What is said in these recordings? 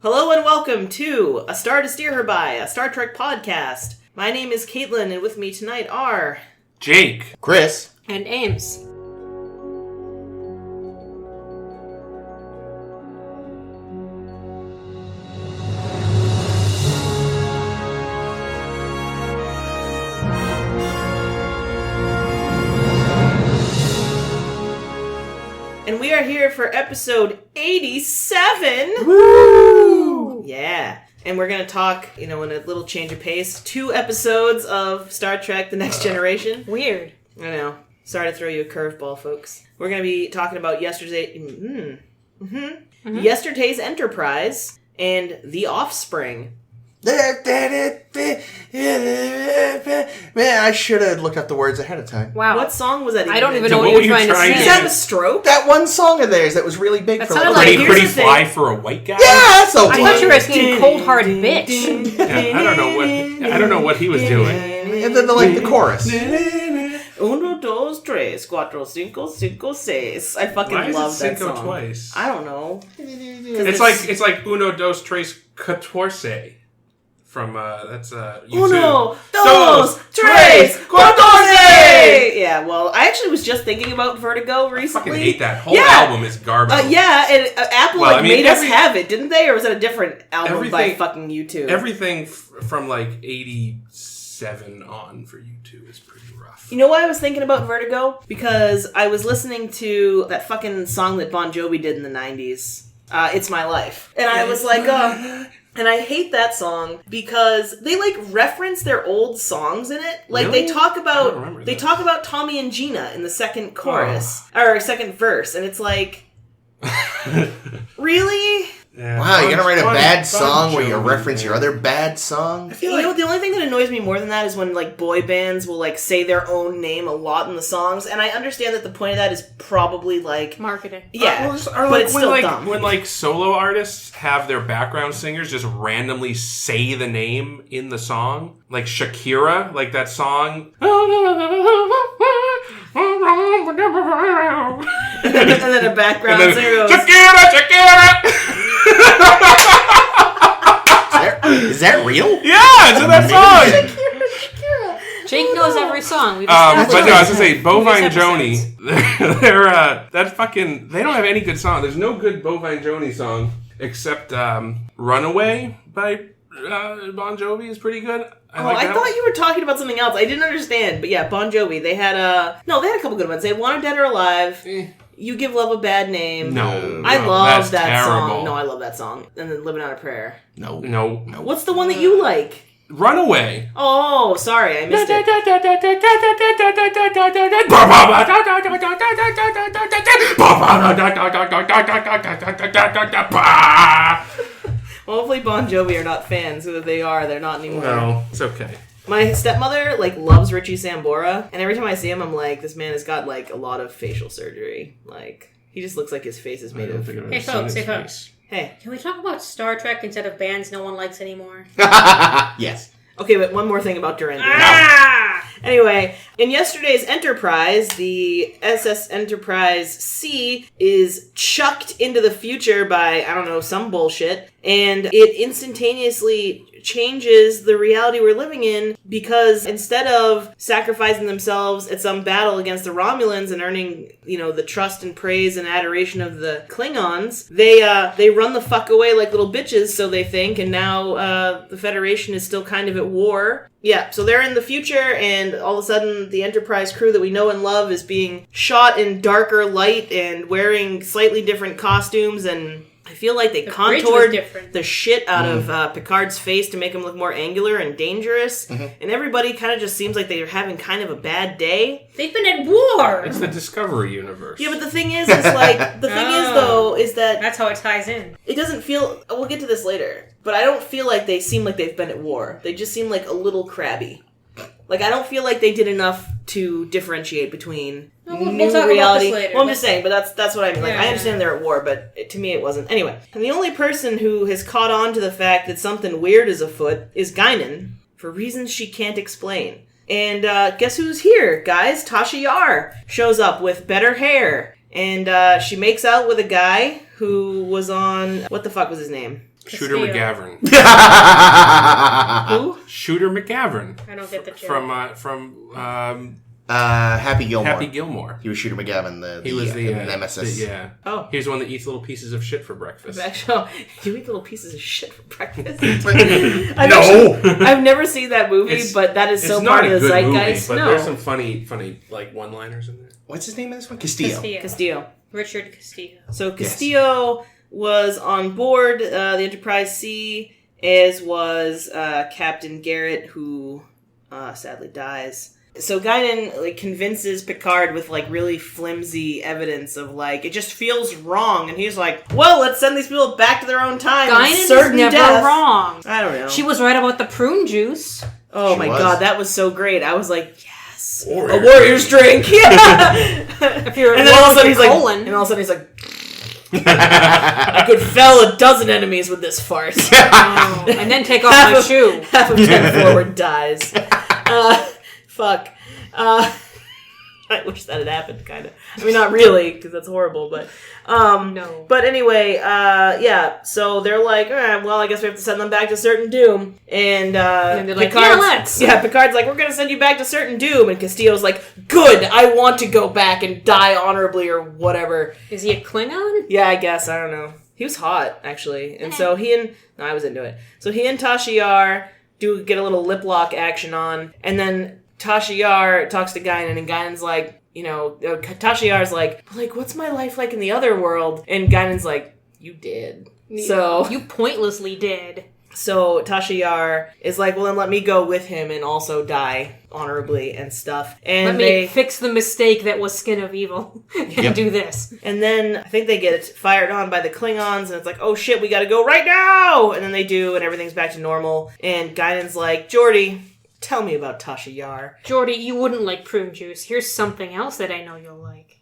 Hello and welcome to A Star to Steer Her By, a Star Trek podcast. My name is Caitlin, and with me tonight are... Jake. Chris. And Ames. And we are here for episode 87! Woo! Yeah. And we're going to talk, in a little change of pace, 2 episodes of Star Trek The Next Generation. Weird. I know. Sorry to throw you a curveball, folks. We're going to be talking about Yesterday's Enterprise and The Offspring. Man, I should have looked up the words ahead of time. Wow. What song was that? I don't even So know what what were you're you trying to trying say. Is to that a stroke? That one song of theirs that was really big That for sounded like... like- Pretty here's the thing. fly for a white guy? Yeah, that's okay. I thought you were singing Cold Hard Bitch. Yeah, I don't know what he was doing. And then the chorus. Uno, dos, tres, cuatro, cinco, cinco, seis. I fucking Why is love it that Cinco song. twice? I don't know. It's like Uno, dos, tres, catorce. From, that's, U2. Uno, dos, tres, catorce! Yeah, well, I actually was just thinking about Vertigo I recently. fucking hate that. Whole album is garbage. Yeah, and Apple made us have it, didn't they? Or was that a different album by fucking U2? Everything from, 87 on for U2 is pretty rough. You know why I was thinking about Vertigo? Because I was listening to that fucking song that Bon Jovi did in the 90s. It's My Life. And I was like, and I hate that song because they reference their old songs in it. Like Really? they talk I about don't remember they that. talk about Tommy and Gina in the second chorus or second verse, and it's like, really? Yeah, Wow, you're gonna write a bad song where you Jovi, reference your man. other bad song? You know, the only thing that annoys me more than that is when boy bands will say their own name a lot in the songs, and I understand that the point of that is probably Marketing. yeah, Or but it's still dumb. when solo artists have their background singers just randomly say the name in the song, like Shakira, like that song. and then a background singer goes, Shakira. Is that real? Yeah, it's in that song. Jake knows every song. We've But established no, I was this. gonna say Bovine Previous Joni. episodes. They don't have any good song. There's no good Bovine Joni song except Runaway by Bon Jovi is pretty good. I thought you were talking about something else. I didn't understand, but yeah, Bon Jovi. They had a couple good ones. They had Wanted Dead or Alive. You Give Love a Bad Name. I love that terrible. song. No, I love that song. And then Living on a Prayer. No. What's the one that you like? Runaway. Oh, sorry, I missed it. Well, hopefully Bon Jovi are not fans. If they are, they're not anymore. No, it's okay. My stepmother loves Richie Sambora, and every time I see him, I'm like, this man has got a lot of facial surgery. He just looks like his face is made of. Hey folks. Hey. Can we talk about Star Trek instead of bands no one likes anymore? Yes. Okay, but one more thing about Durandal. Ah! Anyway, in yesterday's Enterprise, the SS Enterprise C is chucked into the future by, I don't know, some bullshit, and it instantaneously changes the reality we're living in because instead of sacrificing themselves at some battle against the Romulans and earning, the trust and praise and adoration of the Klingons, they run the fuck away like little bitches, so they think, and now the Federation is still kind of at war. Yeah, so they're in the future, and all of a sudden, the Enterprise crew that we know and love is being shot in darker light and wearing slightly different costumes, and I feel like they contoured the shit out of Picard's face to make him look more angular and dangerous, and everybody kind of just seems like they're having kind of a bad day. They've been at war! It's the Discovery universe. Yeah, but the thing is that That's how it ties in. it doesn't feel... We'll get to this later, but I don't feel like they seem like they've been at war. They just seem a little crabby. I don't feel like they did enough to differentiate between new talk reality. about this later. Well, I'm just saying, but that's what I mean. Yeah. I understand they're at war, but to me it wasn't. Anyway, and the only person who has caught on to the fact that something weird is afoot is Guinan, for reasons she can't explain. And guess who's here, guys? Tasha Yar shows up with better hair. And she makes out with a guy who was on... What the fuck was his name? Shooter McGavin. Who? Shooter McGavin. I don't get the joke. From Happy Gilmore. Happy Gilmore. He was Shooter McGavin, He was the nemesis. Oh. He's the one that eats little pieces of shit for breakfast. Actually, you eat little pieces of shit for breakfast. No! I've never seen that movie, but that is so part of the zeitgeist. Movie, but there's some funny like one-liners in there. What's his name in this one? Castillo. Richard Castillo. So Castillo was on board the Enterprise C, as was Captain Garrett, who sadly dies. So Guinan convinces Picard with really flimsy evidence of it just feels wrong, and he's like, well, let's send these people back to their own time. Guinan is never wrong. I don't know. She was right about the prune juice. Oh my god, that was so great. I was like, yes, a warrior's drink. Yeah. If you're and then all of a sudden he's like, I could fell a dozen enemies with this fart. And then take off my shoe. Half of 10 forward dies. Fuck. I wish that had happened, kind of. I mean, not really, because that's horrible, but... no. But anyway, yeah, so they're like, all right, well, I guess we have to send them back to certain doom. And they're like, Picard's, Picard's like, we're going to send you back to certain doom. And Castillo's like, good, I want to go back and die honorably or whatever. Is he a Klingon? Yeah, I guess, I don't know. He was hot, actually. And so I was into it. So he and Tasha Yar get a little lip lock action on, and then Tasha Yar talks to Guinan, and Guinan's like, Tasha Yar's like, what's my life like in the other world? And Guinan's like, you did. So you pointlessly did. So Tasha Yar is like, well, then let me go with him and also die honorably and stuff. And let me fix the mistake that was Skin of Evil and do this. And then I think they get fired on by the Klingons, and it's like, oh shit, we gotta go right now! And then they do, and everything's back to normal. And Guinan's like, Geordi, tell me about Tasha Yar. Geordi, you wouldn't like prune juice. Here's something else that I know you'll like.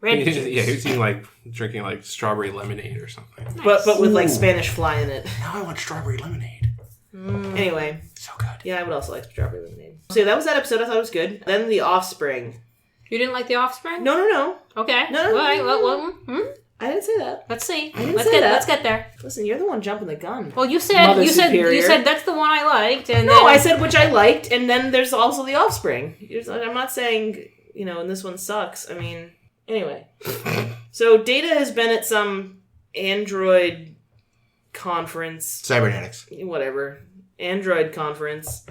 Red juice. Yeah, he was eating drinking strawberry lemonade or something. Nice. But with Spanish fly in it. Now I want strawberry lemonade. Anyway. So good. Yeah, I would also like strawberry lemonade. So that was that episode. I thought it was good. Then The Offspring. You didn't like The Offspring? No. Okay. No. Well, I didn't say that. Let's see. I didn't say that. Let's get there. Listen, you're the one jumping the gun. Well, you said that's the one I liked, and no, I said which I liked, and then there's also The Offspring. I'm not saying and this one sucks. I mean, anyway. So Data has been at some Android conference, Cybernetics, whatever, Android conference.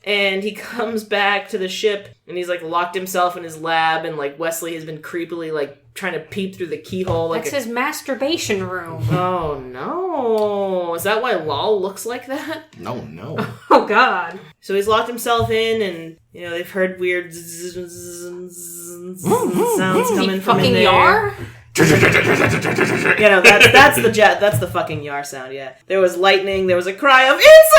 And he comes back to the ship, and he's locked himself in his lab, and Wesley has been creepily trying to peep through the keyhole. That's his masturbation room. Oh no! Is that why Lal looks like that? No. Oh god! So he's locked himself in, and they've heard weird sounds coming from in there. Yar? That's the fucking Yar sound. Yeah, there was lightning. There was a cry of "It's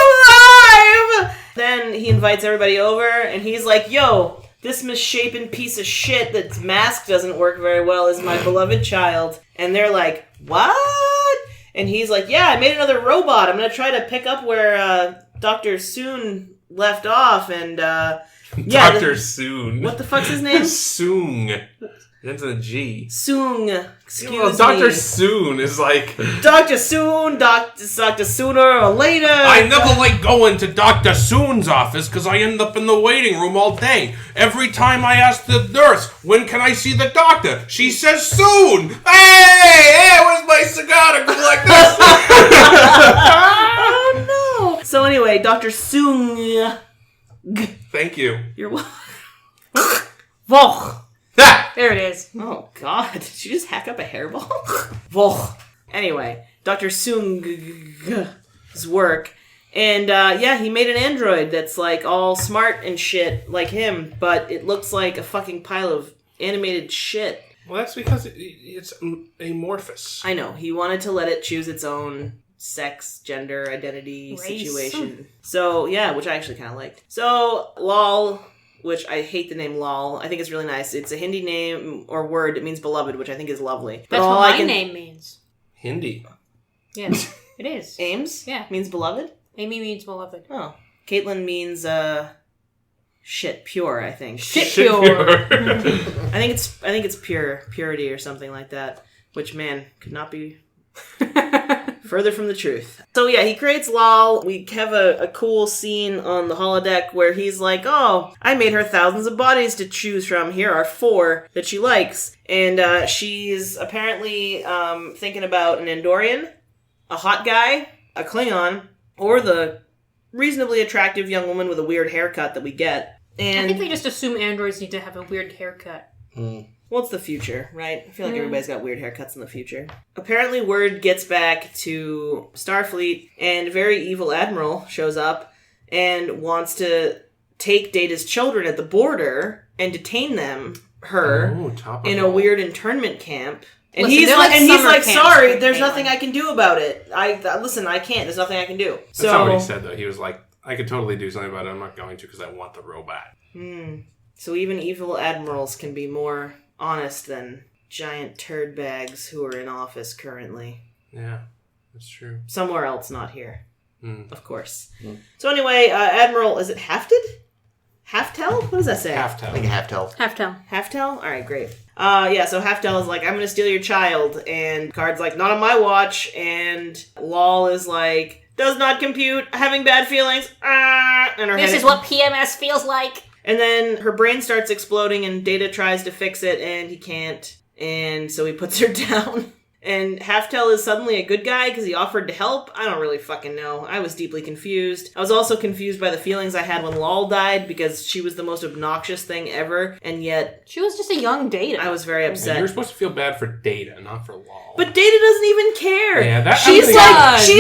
alive!" Then he invites everybody over, and he's like, "Yo, this misshapen piece of shit that's mask doesn't work very well is my beloved child." And they're like, "What?" And he's like, "Yeah, I made another robot. I'm gonna try to pick up where Dr. Soon left off." And Dr. Soon. What the fuck's his name? Soong. It ends in a G. Soong. Excuse me. Dr. Soon is Dr. Soon, Dr. Sooner or later. I never like going to Dr. Soon's office because I end up in the waiting room all day. Every time I ask the nurse, when can I see the doctor? She says soon. Hey, where's my cigar to go like this? Oh no. So anyway, Dr. Soong. Thank you. You're welcome. Voch. There it is. Oh god, did you just hack up a hairball? Voch. Anyway, Dr. Soong's work. And he made an android that's all smart and shit like him, but it looks like a fucking pile of animated shit. Well, that's because it's amorphous. I know. He wanted to let it choose its own sex, gender, identity, race. Situation. So, yeah, which I actually kind of liked. So, Lal, which I hate the name Lal. I think it's really nice. It's a Hindi name or word. It means beloved, which I think is lovely. That's what my name means. Hindi. Yes, it is. Ames? Yeah. Means beloved? Amy means beloved. Oh. Caitlin means, pure, I think. Shit pure. I think it's purity or something like that. Which, man, could not be further from the truth. So yeah, he creates Lol. We have a cool scene on the holodeck where he's like, oh, I made her thousands of bodies to choose from. Here are 4 that she likes. And she's apparently thinking about an Andorian, a hot guy, a Klingon, or the reasonably attractive young woman with a weird haircut that we get. And I think they just assume androids need to have a weird haircut. Well, it's the future, right? I feel like everybody's got weird haircuts in the future. Apparently, word gets back to Starfleet, and a very evil admiral shows up and wants to take Data's children at the border and detain her in a weird internment camp. And he's like, sorry, there's nothing I can do about it. I can't. There's nothing I can do. That's not what he said, though. He was like, I could totally do something about it. I'm not going to because I want the robot. So even evil admirals can be more honest than giant turd bags who are in office currently. Yeah, that's true. Somewhere else, not here. Of course. So anyway, Admiral, is it Hafted? Haftel? What does that say? Haftel. I think Haftel. Haftel? Alright, great. So Haftel is like, I'm gonna steal your child, and Picard's like, not on my watch, and Lol is like, does not compute, having bad feelings, and her This head is what PMS feels like. And then her brain starts exploding, and Data tries to fix it, and he can't, and so he puts her down. And Haftel is suddenly a good guy because he offered to help? I don't really fucking know. I was deeply confused. I was also confused by the feelings I had when Lol died because she was the most obnoxious thing ever, and yet... She was just a young Data. I was very upset. Yeah, you're supposed to feel bad for Data, not for Lol. But Data doesn't even care. Yeah, she's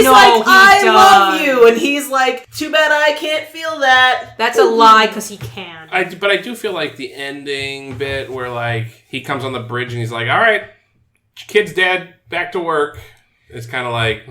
like, I love you. And he's like, too bad I can't feel that. That's a lie because he can. But I do feel like the ending bit where, like, he comes on the bridge and he's like, all right, kid's dead, back to work. It's kind of like,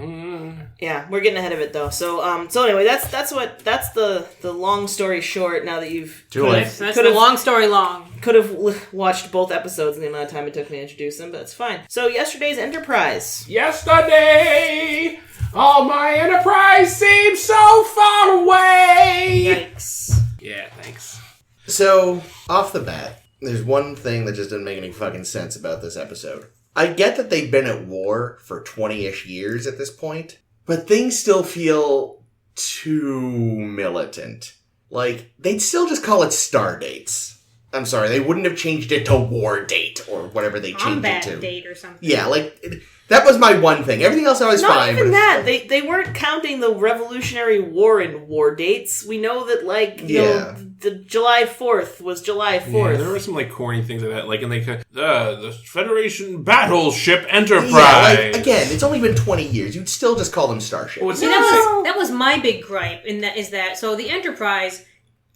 Yeah, we're getting ahead of it though. So anyway, that's the long story short. Now that you've that's the long story long. Could have watched both episodes in the amount of time it took me to introduce them, but it's fine. So yesterday's Enterprise. Yesterday, all my Enterprise seems so far away. Yikes. Yeah, thanks. So, off the bat, there's one thing that just didn't make any fucking sense about this episode. I get that they've been at war for 20-ish years at this point, but things still feel too militant. Like, they'd still just call it star dates. I'm sorry, they wouldn't have changed it to war date or whatever they changed it to. Combat date or something. Yeah, like, that was my one thing. Everything else I was fine. Not even that. They weren't counting the Revolutionary War in war dates. We know that, like, you know, the July 4th was July 4th. Yeah, there were some, like, corny things like that. Like, and the Federation Battleship Enterprise. Yeah, like, again, it's only been 20 years. You'd still just call them starships. Well, that was my big gripe. So the Enterprise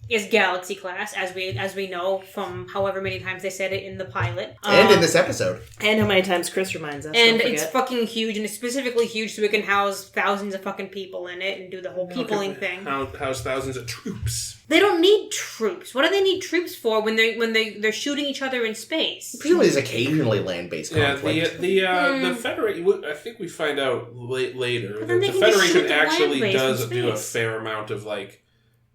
is Galaxy class, as we know from however many times they said it in the pilot. And in this episode. And how many times Chris reminds us. And it's fucking huge, and it's specifically huge so it can house thousands of fucking people in it and do the whole peopling thing. House thousands of troops. They don't need troops. What do they need troops for when they're shooting each other in space? Presumably there's occasionally land-based conflict. The Federation, I think we find out later, But then the they can just shoot Federation the actually land base does in do a space. fair amount of, like,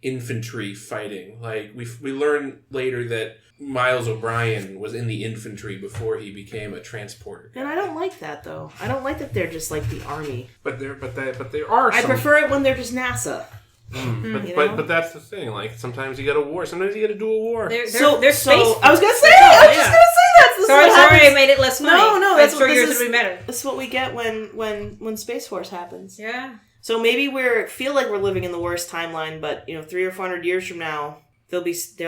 infantry fighting. Like, we learn later that Miles O'Brien was in the infantry before he became a transporter. And I don't like that, though. I don't like that they're just like the army. But there are some... I prefer it when they're just NASA. But that's the thing. Like, sometimes you got a war. Sometimes you got to do a war. They're space. I was gonna say. I was just gonna say that. Sorry, I made it less funny. No, that's what yours would be better. That's what we get when Space Force happens. Yeah. So maybe feel like we're living in the worst timeline, but 300 or 400 years from now, there'll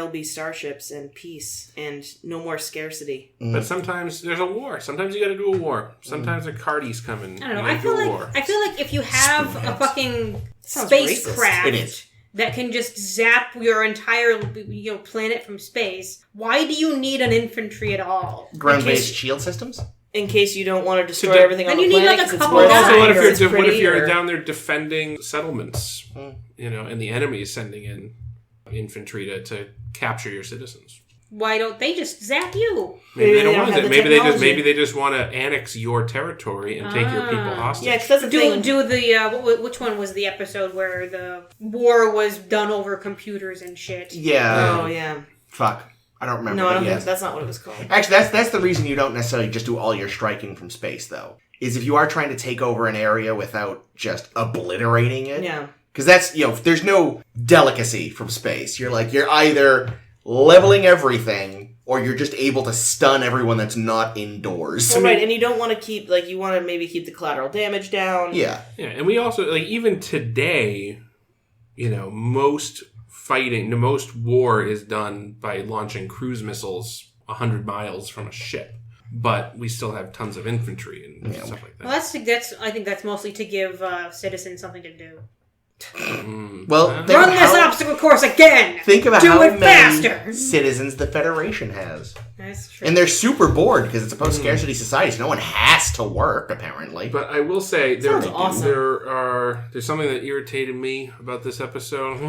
be starships and peace and no more scarcity. But sometimes there's a war. Sometimes you got to do a war. Sometimes the Cardi's coming. I don't know. I feel like if you have a fucking spacecraft that can just zap your entire planet from space, why do you need an infantry at all? Ground-based shield systems? In case you don't want to destroy everything on the planet. You need like a couple But also, what if you're or... down there defending settlements? And the enemy is sending in infantry to capture your citizens. Why don't they just zap you? Maybe they don't want to. Maybe they just want to annex your territory and take your people hostage. Yeah, because which one was the episode where the war was done over computers and shit? Yeah. Oh yeah. Fuck. I don't remember. No, I don't think that's not what it was called. Actually, that's the reason you don't necessarily just do all your striking from space, though. is if you are trying to take over an area without just obliterating it. Yeah. Because that's, there's no delicacy from space. You're either leveling everything, or you're just able to stun everyone that's not indoors. Well, right, and you don't want to keep, you want to maybe keep the collateral damage down. Yeah. Yeah, and we also, even today, most war is done by launching cruise missiles 100 miles from a ship. But we still have tons of infantry and stuff like that. Well, I think that's mostly to give citizens something to do. Well, run this obstacle course again. Think about do how it many faster. citizens the Federation has. That's true. And they're super bored because it's a post-scarcity society, so no one has to work, apparently. But I will say, awesome. there's something that irritated me about this episode.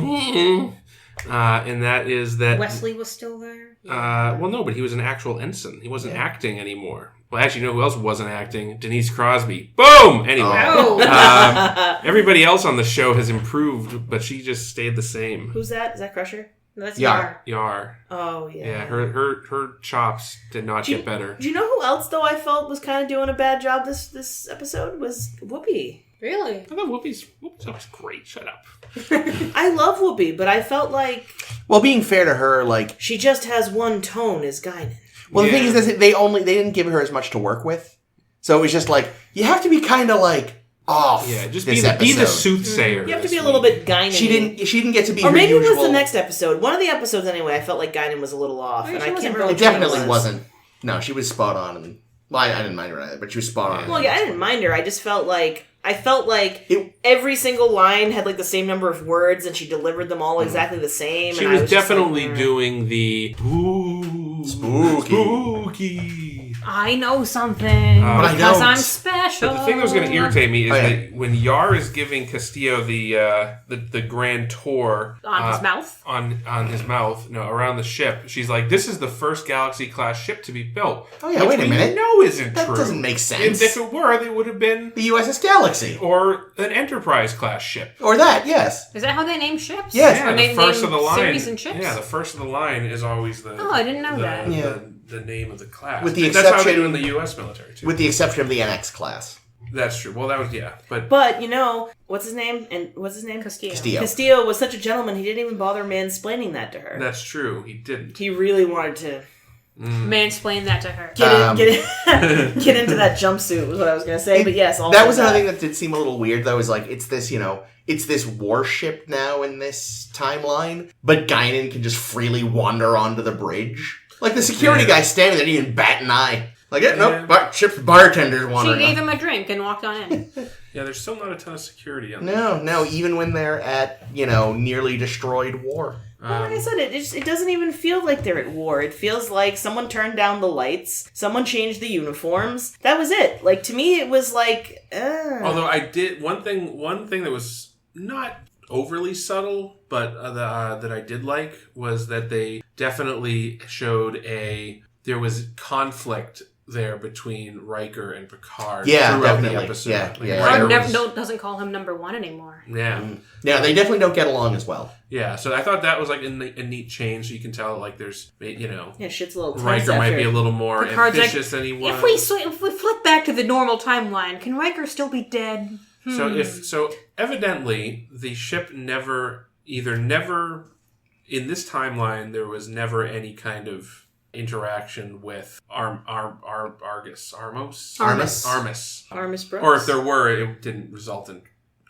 And that is that... Wesley was still there? Well, no, but he was an actual ensign. He wasn't acting anymore. Well, actually, you know who else wasn't acting? Denise Crosby. Boom! Anyway. Oh. Everybody else on the show has improved, but she just stayed the same. Who's that? Is that Crusher? No, that's Yar. Yar. Oh, yeah. Yeah, her chops did not get better. Do you know who else, though, I felt was kind of doing a bad job this episode? Was Whoopi. Really? I thought Whoopi's was great. Shut up. I love Whoopi, but I felt like... Well, being fair to her, she just has one tone as Guinan. Well, the thing is that they didn't give her as much to work with. So it was just you have to be kind of off. Yeah, just be the soothsayer. You have to be a little bit Guinan. She didn't get to be or her maybe usual... it was the next episode. One of the episodes, anyway, I felt like Guinan was a little off. And I can't remember. It definitely wasn't. No, she was spot on. And, well, I didn't mind her either, but she was spot on. Well, yeah, I didn't mind her. I just felt like... every single line had the same number of words, and she delivered them all exactly the same. She was definitely doing the spooky. I know something because I'm special. But the thing that was going to irritate me is that when Yar is giving Castillo the grand tour on his mouth, on his mouth, around the ship, she's like, "This is the first Galaxy class ship to be built." Oh yeah, wait a minute. No, isn't that true. That doesn't make sense. If it were, they would have been the USS Galaxy or an Enterprise class ship, or that. Yes. Is that how they name ships? Yes. Yeah, or the first of the line. Series and ships? Yeah, the first of the line is always the. Oh, I didn't know that. Yeah. The name of the class. With the that's how they do in the U.S. military too. With the exception of the NX class. That's true. Well, that was but what's his name? And what's his name? Castillo. Castillo was such a gentleman. He didn't even bother mansplaining that to her. That's true. He didn't. He really wanted to mansplain that to her. Get into that jumpsuit was what I was going to say. But yes, that was another thing that did seem a little weird. Though, is it's this it's this warship now in this timeline, but Guinan can just freely wander onto the bridge. The security guy standing there, didn't even bat an eye. Nope, ship's bartender's wandering. She gave him a drink and walked on in. Yeah, there's still not a ton of security on No, even when they're at, nearly destroyed war. Well, like I said, it doesn't even feel like they're at war. It feels like someone turned down the lights, someone changed the uniforms. That was it. To me, it was Although I did one thing that was not overly subtle, but that I did like was that they definitely showed there was conflict there between Riker and Picard throughout definitely. the episode. Yeah. Picard doesn't call him number one anymore. Yeah. Yeah, they definitely don't get along as well. Yeah, so I thought that was a neat change. So you can tell there's shit's a little tense Riker might be a little more Picard's ambitious than he was. If we flip back to the normal timeline, can Riker still be dead? So evidently the ship never in this timeline there was never any kind of interaction with Armus Brooks. Or if there were, it didn't result in.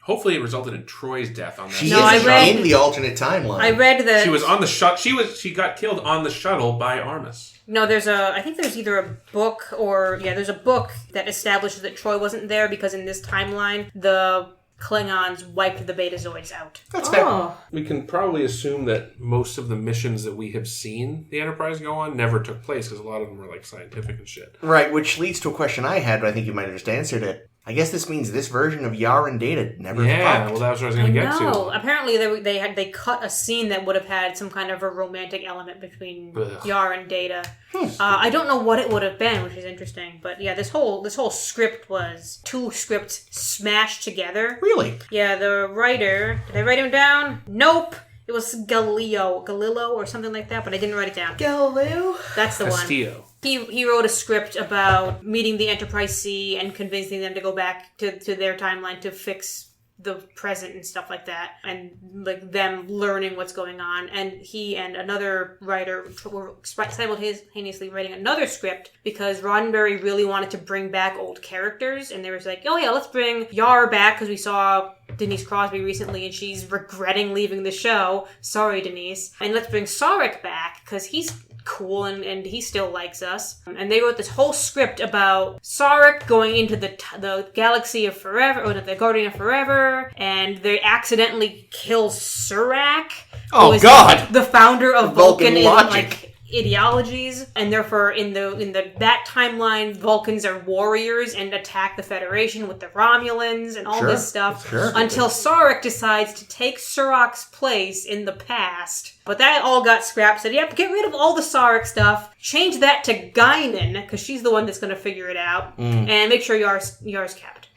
Hopefully, it resulted in Troy's death on that. She is in the alternate timeline. I read that she was on the shuttle. She got killed on the shuttle by Armus. No, I think there's either a book there's a book that establishes that Troy wasn't there because in this timeline the Klingons wiped the Betazoids out. That's fair. We can probably assume that most of the missions that we have seen the Enterprise go on never took place because a lot of them were scientific and shit. Right, which leads to a question I had, but I think you might have just answered it. I guess this means this version of Yar and Data never fucked. Well, that was what I was going to get to. Apparently, they cut a scene that would have had some kind of a romantic element between Yar and Data. I don't know what it would have been, which is interesting. But yeah, this whole script was two scripts smashed together. Really? Yeah, the writer. Did I write him down? Nope. It was Galileo or something like that, but I didn't write it down. Galileo? That's the Castillo. one. He wrote a script about meeting the Enterprise C and convincing them to go back to their timeline to fix the present and stuff like that, and like them learning what's going on. And he and another writer were simultaneously writing another script because Roddenberry really wanted to bring back old characters, and they were like, oh yeah, let's bring Yar back because we saw Denise Crosby recently and she's regretting leaving the show. Sorry, Denise. And let's bring Sarek back because he's cool and he still likes us. And they wrote this whole script about Sarek going into the galaxy of forever, or the Guardian of Forever, and they accidentally kill Surak. Oh God! The founder of Vulcan logic. Ideologies, and therefore in that timeline, Vulcans are warriors and attack the Federation with the Romulans and all this stuff. Until Sarek decides to take Surak's place in the past. But that all got scrapped. Said, yep, get rid of all the Sarek stuff. Change that to Guinan, because she's the one that's going to figure it out. And make sure Yar's kept.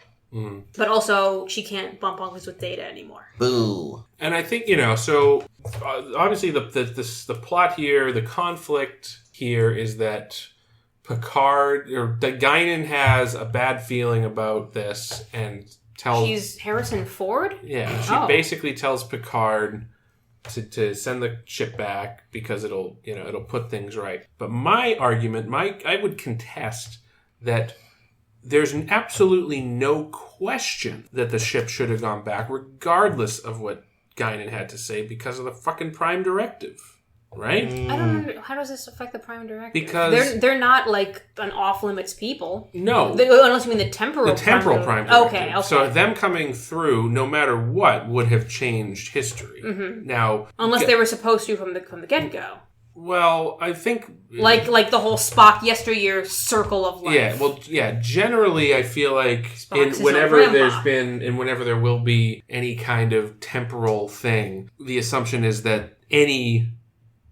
But also, she can't bump uncles with Data anymore. Boo. And I think, so obviously the plot here, the conflict here is that Picard, or that Guinan has a bad feeling about this and tells... She's Harrison Ford? Yeah, she basically tells Picard to send the ship back because it'll put things right. But my argument, I would contest that there's absolutely no question that the ship should have gone back, regardless of what Guinan had to say, because of the fucking Prime Directive, right? I don't know. How does this affect the Prime Directive? Because they're not like an off-limits people. No. Unless you mean the temporal Prime Directive. Okay. So them coming through, no matter what, would have changed history. Now, unless they were supposed to from the get-go. Well, I think like the whole Spock yesteryear circle of life. Generally, I feel like whenever there will be any kind of temporal thing, the assumption is that any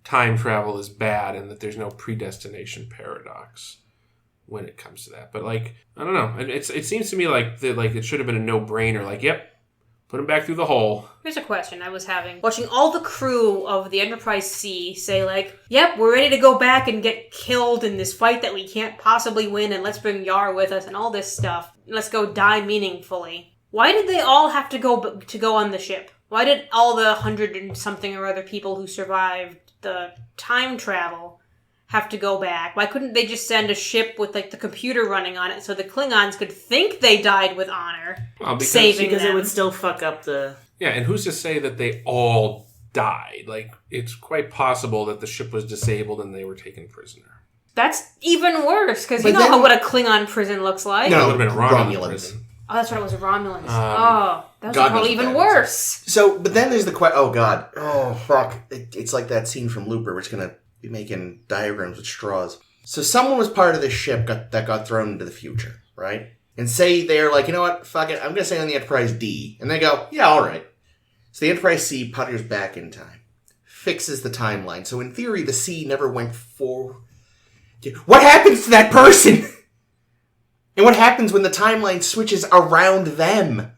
time travel is bad and that there's no predestination paradox when it comes to that. But I don't know. It seems to me like it should have been a no-brainer. Like, yep. Put him back through the hole. Here's a question I was having. Watching all the crew of the Enterprise C say yep, we're ready to go back and get killed in this fight that we can't possibly win, and let's bring Yar with us and all this stuff. Let's go die meaningfully. Why did they all have to go on the ship? Why did all the 100 and something or other people who survived the time travel have to go back? Why couldn't they just send a ship with the computer running on it so the Klingons could think they died with honor, saving them? Because it would still fuck up the... Yeah, and who's to say that they all died? It's quite possible that the ship was disabled and they were taken prisoner. That's even worse, because you know what a Klingon prison looks like. No, it would have been a Romulan prison. Oh, that's right, it was a Romulans. That was probably even worse. So, but then there's the question... Oh, God. Oh, fuck. It's like that scene from Looper where it's going to be making diagrams with straws. So someone was part of this ship that got thrown into the future, right? And say they're like, you know what, fuck it, I'm going to say on the Enterprise D. And they go, yeah, all right. So the Enterprise C putters back in time. Fixes the timeline. So in theory, the C never went forward. What happens to that person? And what happens when the timeline switches around them?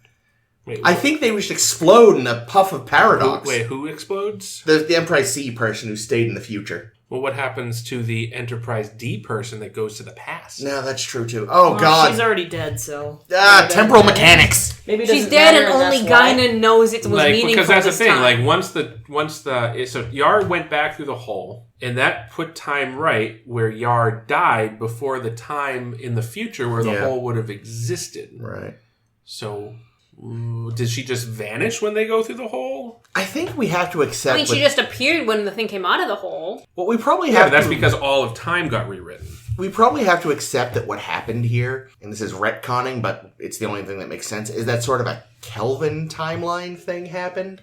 Wait, I think they would just explode in a puff of paradox. Who explodes? The Enterprise C person who stayed in the future. Well, what happens to the Enterprise D person that goes to the past? No, that's true too. Oh, God. She's already dead, so... temporal mechanics. Maybe she's dead and only Guinan knows it was meaningful. Because that's the thing. Time. So Yar went back through the hole, and that put time right where Yar died before the time in the future where the hole would have existed. Right. So... did she just vanish when they go through the hole? I think we have to accept... she just appeared when the thing came out of the hole. What we probably have that's because all of time got rewritten. We probably have to accept that what happened here, and this is retconning, but it's the only thing that makes sense, is that sort of a Kelvin timeline thing happened,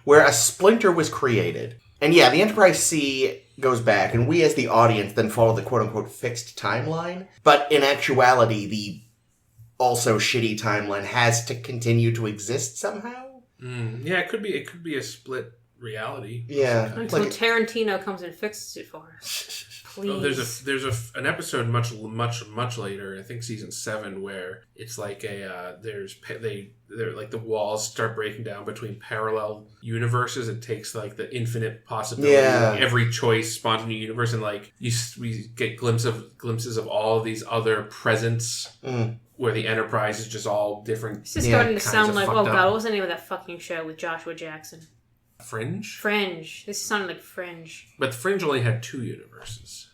where a splinter was created. And yeah, the Enterprise C goes back, and we as the audience then follow the quote-unquote fixed timeline. But in actuality, the also shitty timeline has to continue to exist somehow. Yeah, it could be a split reality. Yeah, until Tarantino comes and fixes it for us. Please. There's an episode much later, I think season 7, where it's like they're like the walls start breaking down between parallel universes. It takes like the infinite possibility, like every choice spawned a new universe, and like we get glimpses of all of these other presents where the Enterprise is just all different. It's just starting to sound like, oh god, what was the name of that fucking show with Joshua Jackson? Fringe? Fringe. This sounded like Fringe. But Fringe only had 2 universes.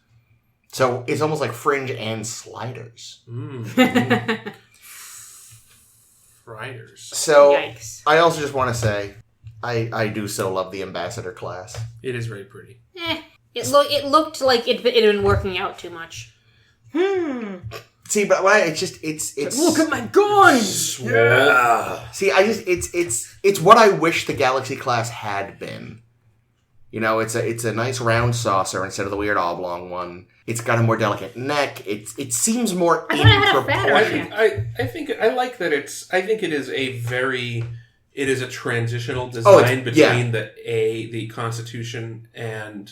So it's almost like Fringe and Sliders. Sliders. So Yikes. I also just want to say, I do so love the Ambassador class. It is very pretty. It looked like it had been working out too much. See, but it's Look at my guns! Yeah. See, it's what I wish the Galaxy class had been. You know, it's a nice round saucer instead of the weird oblong one. It's got a more delicate neck. It seems more in proportion. I think I like that I think it is a transitional design between the Constitution and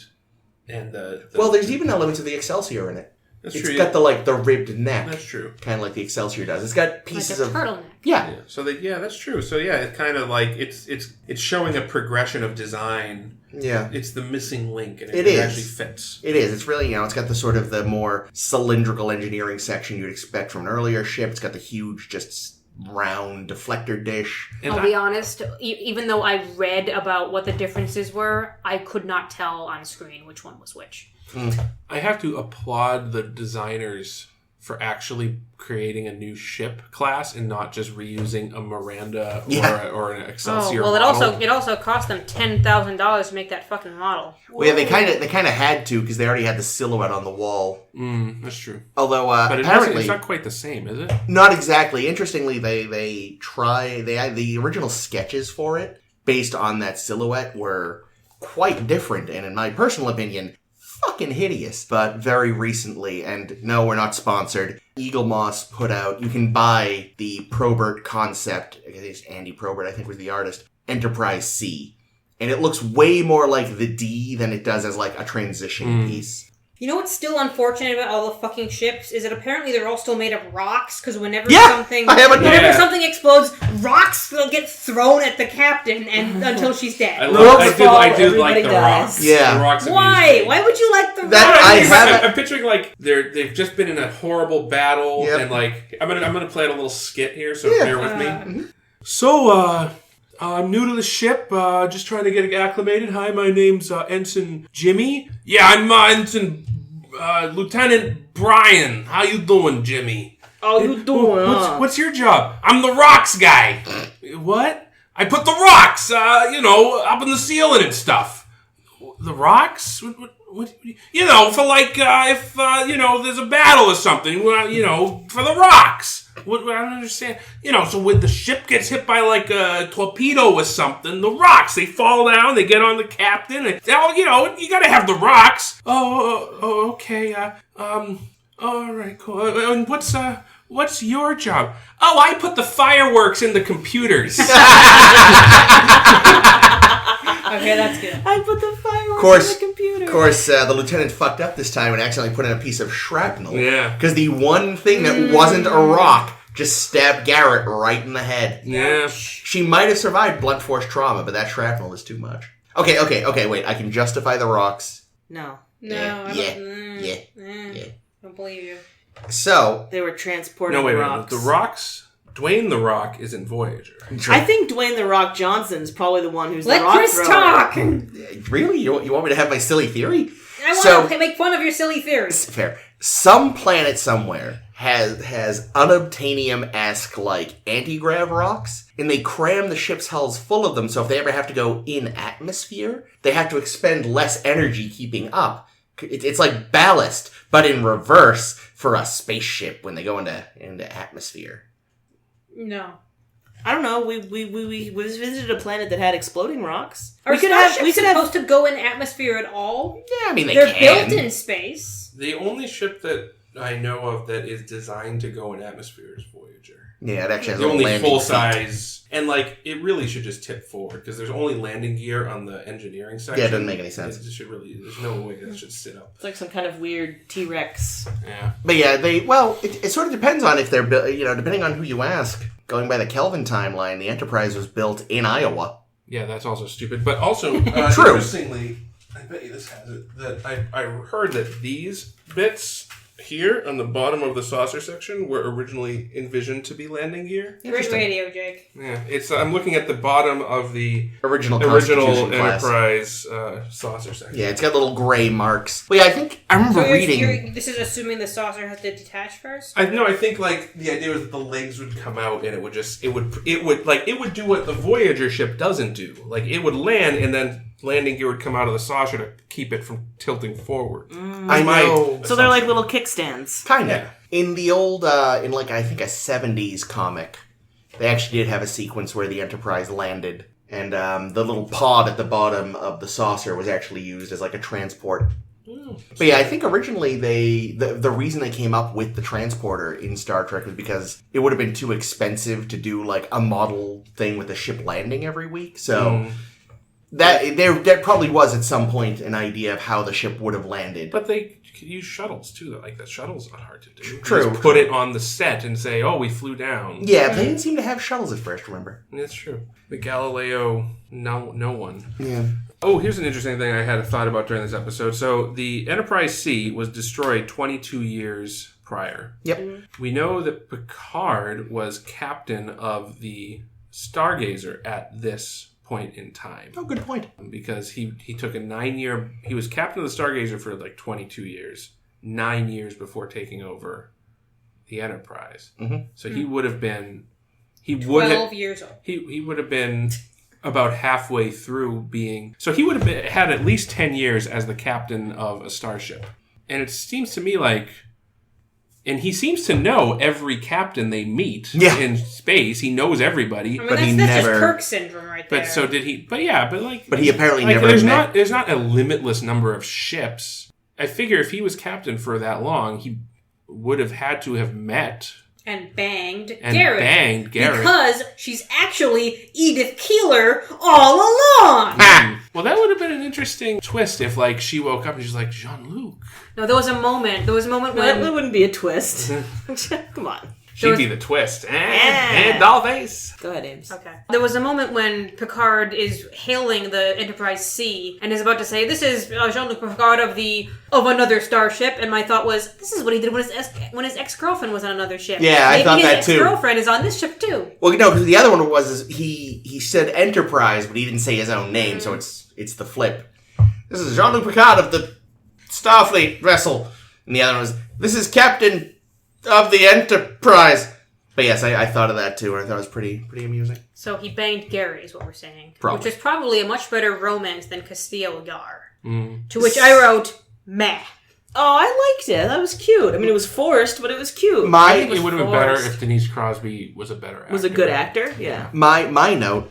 the well, there's even elements of the Excelsior in it. That's it's true. got the ribbed neck. That's true. Kind of like the Excelsior does. It's got pieces like a of turtleneck. Yeah. So that's true. So yeah, it's kind of like it's showing a progression of design. Yeah. It's the missing link, and it actually fits. It is. It's really, it's got the sort of the more cylindrical engineering section you'd expect from an earlier ship. It's got the huge, just round deflector dish. And I'll be honest, even though I read about what the differences were, I could not tell on screen which one was which. I have to applaud the designers for actually creating a new ship class and not just reusing a Miranda or an Excelsior model. It also cost them $10,000 to make that fucking model. Well, yeah, they kind of had to because they already had the silhouette on the wall. That's true. Although but apparently it's not quite the same, is it? Not exactly. Interestingly, they had the original sketches for it based on that silhouette were quite different, and in my personal opinion, fucking hideous. But very recently, and no, we're not sponsored, Eagle Moss put out, you can buy the Probert concept, I guess Andy Probert, I think was the artist, Enterprise C. And it looks way more like the D than it does as like a transition piece. You know what's still unfortunate about all the fucking ships is that apparently they're all still made of rocks, because whenever something explodes, rocks will get thrown at the captain and until she's dead. I do like the rocks. Yeah. The rocks. Why? Why would you like the rocks? I'm picturing like they've just been in a horrible battle, and like I'm gonna play out a little skit here, so bear with me. So I'm new to the ship, just trying to get acclimated. Hi, my name's Ensign Jimmy. Yeah, I'm Ensign Lieutenant Brian. How you doing, Jimmy? How you doing? What's your job? I'm the rocks guy. What? I put the rocks, up in the ceiling and stuff. The rocks? What, for like, if, there's a battle or something, for the rocks. What, I don't understand. So when the ship gets hit by like a torpedo or something, the rocks, they fall down, they get on the captain, and, you gotta have the rocks. Oh, okay, all right, cool. And what's your job? Oh, I put the fireworks in the computers. Okay, that's good. I put the fireworks in the computer. Of course, the lieutenant fucked up this time and accidentally put in a piece of shrapnel. Yeah. Because the one thing that wasn't a rock just stabbed Garrett right in the head. Yeah. She might have survived blunt force trauma, but that shrapnel is too much. Okay, wait. I can justify the rocks. No. Yeah. I don't believe you. So. They were transporting rocks. The rocks? Dwayne the Rock isn't Voyager. I think Dwayne the Rock Johnson's probably the one who's Let the rock Chris thrower. talk! Really? You want me to have my silly theory? I want to make fun of your silly theories. Fair. Some planet somewhere has unobtainium-esque, like, anti-grav rocks, and they cram the ship's hulls full of them, so if they ever have to go in atmosphere, they have to expend less energy keeping up. It's like ballast, but in reverse for a spaceship when they go into atmosphere. No. I don't know. We visited a planet that had exploding rocks. Are starships supposed to go in atmosphere at all? Yeah, I mean, they're built in space. The only ship that I know of that is designed to go in atmosphere is Voyager. Yeah, it actually has the a only landing full seat. size. And, like, it really should just tip forward, because there's only landing gear on the engineering section. Yeah, it doesn't make any sense. It should really, there's no way that should sit up. It's like some kind of weird T-Rex. Yeah. But yeah, it sort of depends on if they're, depending on who you ask. Going by the Kelvin timeline, the Enterprise was built in Iowa. Yeah, that's also stupid. But also, True. Interestingly, I bet you this has it, that I heard that these bits here on the bottom of the saucer section were originally envisioned to be landing gear. Great radio, Jake. Yeah, it's. I'm looking at the bottom of the Original Constitution class. Enterprise saucer section. Yeah, it's got little gray marks. Well, yeah, I remember reading. This is assuming the saucer has to detach first? I think like the idea was that the legs would come out and it would do what the Voyager ship doesn't do. Like it would land and then landing gear would come out of the saucer to keep it from tilting forward. I know. So they're like little kickstands. Kind of. Yeah. In the old, I think a 70s comic, they actually did have a sequence where the Enterprise landed, and the little pod at the bottom of the saucer was actually used as like a transport. But yeah, I think originally the reason they came up with the transporter in Star Trek was because it would have been too expensive to do like a model thing with the ship landing every week. So there probably was at some point an idea of how the ship would have landed. But they could use shuttles too. Like the shuttle's not hard to do. True. You just put it on the set and say, "Oh, we flew down." Yeah, they didn't seem to have shuttles at first. Remember? That's true. The Galileo, no one. Yeah. Oh, here's an interesting thing I had a thought about during this episode. So the Enterprise C was destroyed 22 years prior. Yep. We know that Picard was captain of the Stargazer at this point in time. Oh, good point. Because he took a 9-year... He was captain of the Stargazer for like 22 years. 9 years before taking over the Enterprise. Mm-hmm. So he would have been... 12 years old. He would have been about halfway through being... So he would have had at least 10 years as the captain of a starship. And it seems to me like... And he seems to know every captain they meet in space. He knows everybody. I mean, but that's never... just Kirk syndrome right there. But so did he... But yeah, but like... But he apparently like, never met... There's not a limitless number of ships. I figure if he was captain for that long, he would have had to have met... And banged Garrett. Garrett. Because she's actually Edith Keeler all along. Well, that would have been an interesting twist if, like, she woke up and she's like, Jean-Luc. No, there was a moment when... That wouldn't be a twist. Come on. She'd be the twist. And Dollface. Go ahead, Ames. Okay. There was a moment when Picard is hailing the Enterprise C and is about to say, "This is Jean-Luc Picard of another starship." And my thought was, this is what he did when his ex-girlfriend was on another ship. Yeah, I thought that too. Maybe his ex-girlfriend is on this ship too. Well, no, because the other one was he said Enterprise, but he didn't say his own name, so it's the flip. This is Jean-Luc Picard of the Starfleet vessel, and the other one was, this is Captain of the Enterprise. But yes, I thought of that too, and I thought it was pretty amusing. So he banged Gary, is what we're saying. Probably. Which is probably a much better romance than Castillo Yar. To which I wrote, meh. Oh, I liked it. That was cute. I mean, it was forced, but it was cute. It would have been better if Denise Crosby was a better actor. Was a good actor, yeah. My note,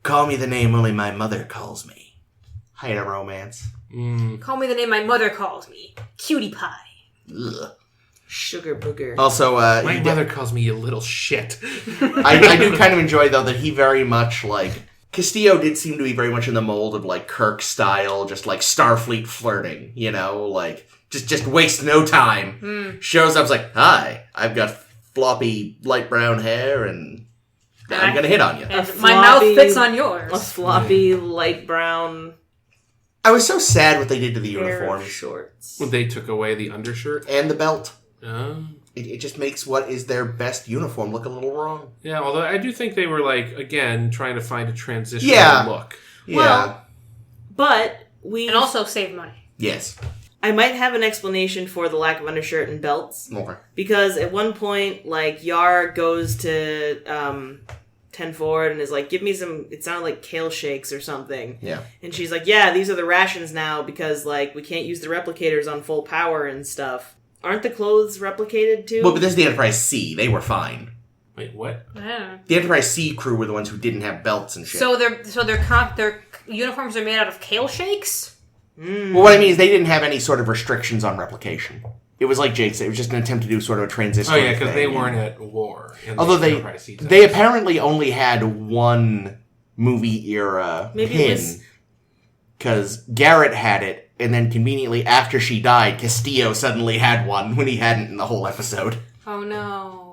call me the name only my mother calls me. Hate a romance. Call me the name my mother calls me. Cutie pie. Ugh. Sugar booger. Also, my mother calls me you little shit. I do kind of enjoy, though, that he very much, like... Castillo did seem to be very much in the mold of, like, Kirk style, just, like, Starfleet flirting, you know? Like, just waste no time. Shows up, like, hi, I've got floppy light brown hair, and I'm gonna hit on you. And my mouth fits on yours. A floppy, light brown... I was so sad what they did to the pair of uniform. shorts. When they took away the undershirt. And the belt. Oh. It just makes what is their best uniform look a little wrong. Yeah, although I do think they were, like, again, trying to find a transitional look. Yeah. Well, but we... And also save money. Yes. I might have an explanation for the lack of undershirt and belts. Okay. Because at one point, like, Yar goes to 10 forward and is like, give me some... It sounded like kale shakes or something. Yeah. And she's like, yeah, these are the rations now because, like, we can't use the replicators on full power and stuff. Aren't the clothes replicated too? Well, but this is the Enterprise C. They were fine. Wait, what? Yeah. The Enterprise C crew were the ones who didn't have belts and shit. So their uniforms are made out of kale shakes? Well, what I mean is they didn't have any sort of restrictions on replication. It was like Jake said. It was just an attempt to do sort of a transition. Oh, yeah, because they weren't at war. Although they apparently only had one movie era pin. Because Garrett had it, and then conveniently after she died, Castillo suddenly had one when he hadn't in the whole episode. Oh, no.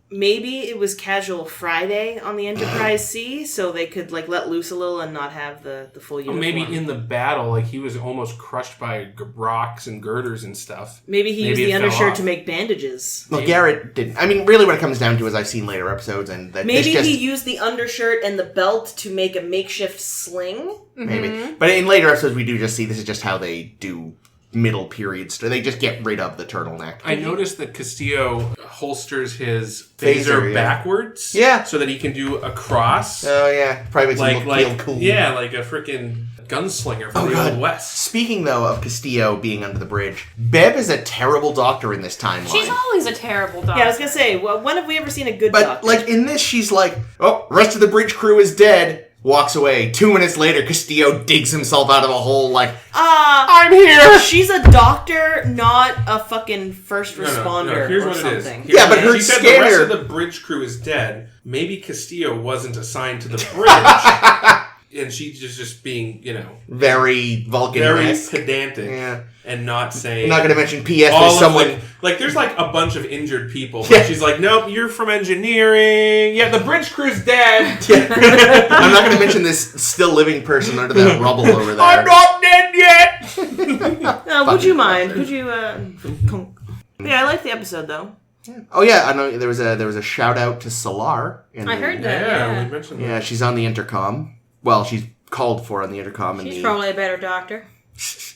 Maybe it was Casual Friday on the Enterprise C, so they could let loose a little and not have the full uniform. Maybe in the battle, he was almost crushed by rocks and girders and stuff. Maybe he used the undershirt to make bandages. Well, Garrett didn't. I mean, really what it comes down to is I've seen later episodes, and that maybe he used the undershirt and the belt to make a makeshift sling. Maybe, but in later episodes we do just see this is just how they do middle periods. They just get rid of the turtleneck. I noticed that Castillo holsters his phaser backwards. Yeah. So that he can do a cross. Oh, yeah. Probably makes him feel cool. Yeah, like a freaking gunslinger from the Old West. Speaking, though, of Castillo being under the bridge, Beb is a terrible doctor in this timeline. She's always a terrible doctor. Yeah, I was going to say, when have we ever seen a good doctor? But, in this, she's like, oh, rest of the bridge crew is dead. Walks away. 2 minutes later, Castillo digs himself out of a hole I'm here! She's a doctor, not a fucking first responder Here's or what something. It is. But her she said the rest of the bridge crew is dead. Maybe Castillo wasn't assigned to the bridge. And she's just being, very Vulcan, very pedantic, and not saying. I'm not going to mention P.S. There's someone there's a bunch of injured people. But she's like, nope, you're from engineering. Yeah, the bridge crew's dead. I'm not going to mention this still living person under that rubble over there. I'm not dead yet. Would you mind? Could you? Yeah, I like the episode though. Oh yeah, I know there was a shout out to Solar. I heard that. Yeah, we mentioned that. Yeah, she's on the intercom. Well, she's called for on the intercom. She's probably a better doctor.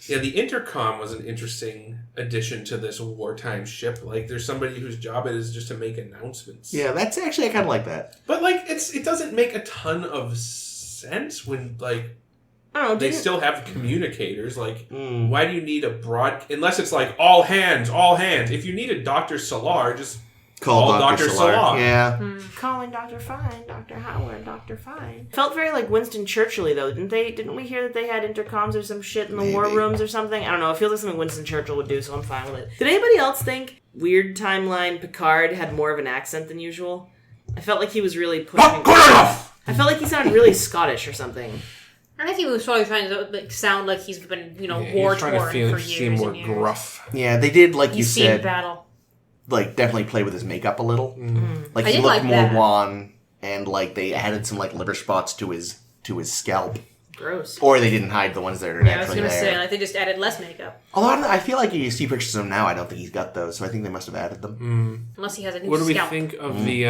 Yeah, the intercom was an interesting addition to this wartime ship. There's somebody whose job it is just to make announcements. Yeah, that's actually, I kind of like that. But, it doesn't make a ton of sense when, I don't know, they still have communicators. Why do you need a unless it's all hands. If you need a Dr. Solar, just call Dr. Solar. Yeah. Calling Dr. Fine, Dr. Howard, Dr. Fine. Felt very Winston Churchill-y, though, didn't they? Didn't we hear that they had intercoms or some shit in the war rooms or something? I don't know. It feels like something Winston Churchill would do, so I'm fine with it. Did anybody else think Weird Timeline Picard had more of an accent than usual? I felt like he was really pushing... I felt like he sounded really Scottish or something. I think he was probably trying to sound like he's been, war-torn for years seem more and years. gruff. Yeah, they did, you he's said... seen battle. Definitely play with his makeup a little. Mm. He looked more wan, and they added some liver spots to his scalp. Gross. Or they didn't hide the ones that are naturally there. I was going to say, they just added less makeup. Although I feel like you see pictures of him now, I don't think he's got those, so I think they must have added them. Unless he has a new scalp. What do we think of the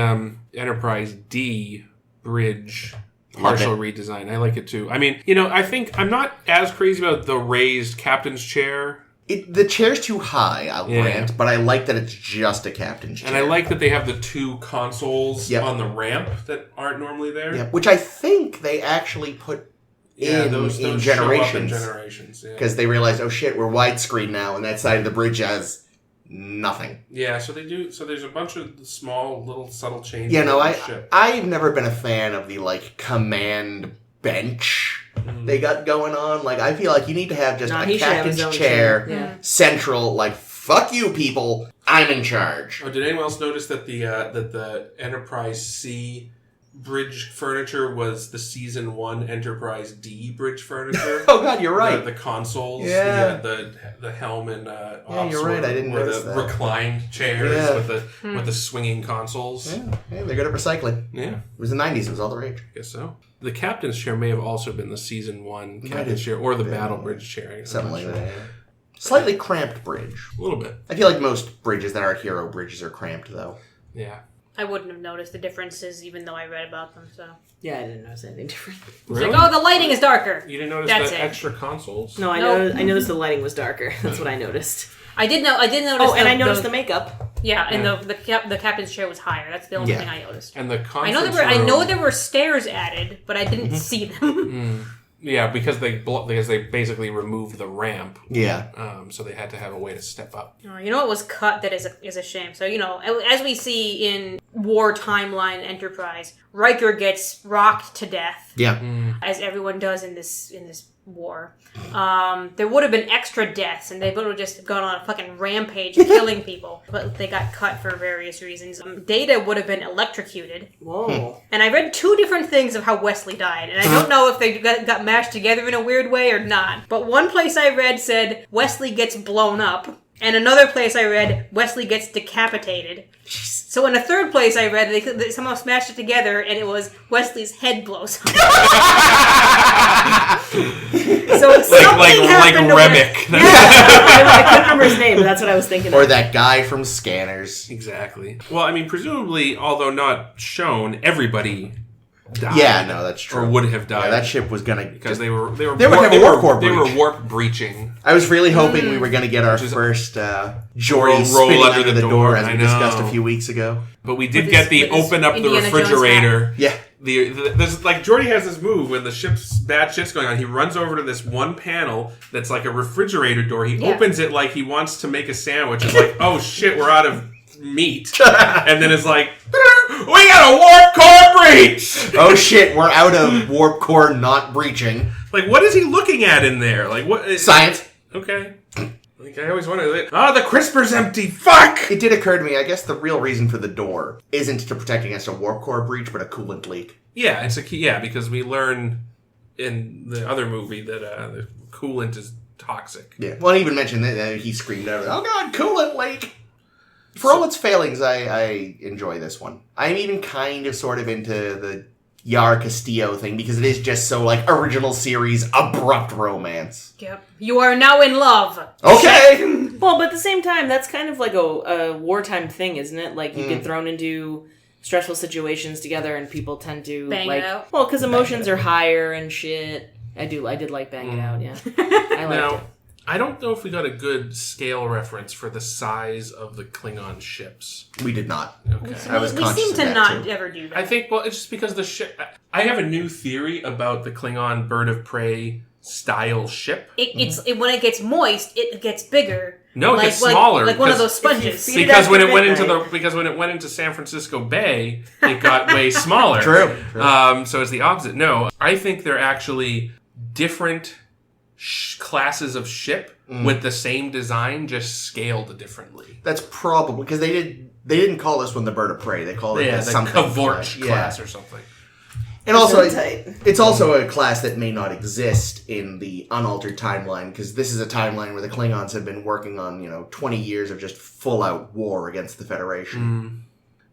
Enterprise D bridge partial redesign? I like it too. I mean, I think I'm not as crazy about the raised captain's chair. The chair's too high, I'll grant, but I like that it's just a captain's chair. And I like that they have the 2 consoles on the ramp that aren't normally there. Yep. Which I think they actually put in Generations. Because they realized, oh shit, we're widescreen now, and that side of the bridge has nothing. Yeah, so they do. So there's a bunch of small, little, subtle changes. Yeah, no, I've never been a fan of the command bench they got going on. I feel like you need to have just a captain's chair, central, fuck you people, I'm in charge. Oh, did anyone else notice that the Enterprise C bridge furniture was the Season 1 Enterprise D bridge furniture? Oh god, you're right. The consoles, the helm and you're right, I didn't notice that. Reclined chairs with the swinging consoles. Yeah, they're good at recycling. Yeah. It was the 90s, it was all the rage. I guess so. The captain's chair may have also been the Season 1 captain's chair, or the battle bridge chair. Something like that. Slightly cramped bridge. A little bit. I feel like most bridges that are hero bridges are cramped, though. Yeah. I wouldn't have noticed the differences, even though I read about them, so... Yeah, I didn't notice anything different. Really? The lighting is darker. You didn't notice the extra consoles? No, I noticed the lighting was darker. That's what I noticed. I did notice. Oh, and I noticed the makeup. Yeah, and the captain's chair was higher. That's the only thing I noticed. And the conference I know there were stairs added, but I didn't see them. Yeah, because they basically removed the ramp. Yeah. So they had to have a way to step up. You know what was cut that is a shame. So as we see in war timeline Enterprise, Riker gets rocked to death. Yeah. As everyone does in this war. There would have been extra deaths, and they would have just gone on a fucking rampage killing people. But they got cut for various reasons. Data would have been electrocuted. Whoa. And I read 2 different things of how Wesley died, and I don't know if they got mashed together in a weird way or not. But one place I read said Wesley gets blown up, and another place I read Wesley gets decapitated. So in a third place I read they somehow smashed it together, and it was Wesley's head blows up. So like Remick. Yeah, I couldn't remember his name, but that's what I was thinking. Or that guy from Scanners. Exactly. Well, I mean, presumably, although not shown, everybody died. Yeah, no, that's true. Or would have died. Yeah, that ship was gonna because they were would have a warp core breach. They were warp breaching. I was really hoping we were gonna get our first Geordi spinning under the door as we discussed a few weeks ago. But we did get the open up the refrigerator. Yeah. There's like Geordi has this move when the bad shit's going on. He runs over to this one panel that's like a refrigerator door. He opens it like he wants to make a sandwich. It's like, oh shit, we're out of meat. And then it's like, we got a warp core breach. Oh shit, we're out of warp core not breaching. Like, what is he looking at in there? Like, what? Science. Okay. Like, I always wonder, the crisper's empty. Fuck! It did occur to me, I guess the real reason for the door isn't to protect against a warp core breach, but a coolant leak. Yeah, it's a key. Yeah, because we learn in the other movie that the coolant is toxic. Yeah. Well, I even mentioned that he screamed out, "Oh god, coolant leak!" For all its failings, I enjoy this one. I'm even kind of sort of into the Yara Castillo thing because it is just so like original series abrupt romance. Yep. You are now in love. Okay. Well, but at the same time, that's kind of like a wartime thing, isn't it? Like you get thrown into stressful situations together, and people tend to bang it out. Well, because emotions are higher and shit. I did like bang it out. Yeah, I liked it. I don't know if we got a good scale reference for the size of the Klingon ships. We did not. Okay. We seem to not ever do that. I think, well, it's just because the ship... I have a new theory about the Klingon bird of prey style ship. When it gets moist, it gets bigger. No, it gets smaller. Like one of those sponges. Because when it went into San Francisco Bay, it got way smaller. True. So it's the opposite. No, I think they're actually different classes of ship with the same design, just scaled differently. That's probably because they didn't call this one the bird of prey. They called it the something Kavort class or something. And also, it's also a class that may not exist in the unaltered timeline because this is a timeline where the Klingons have been working on 20 years of just full out war against the Federation.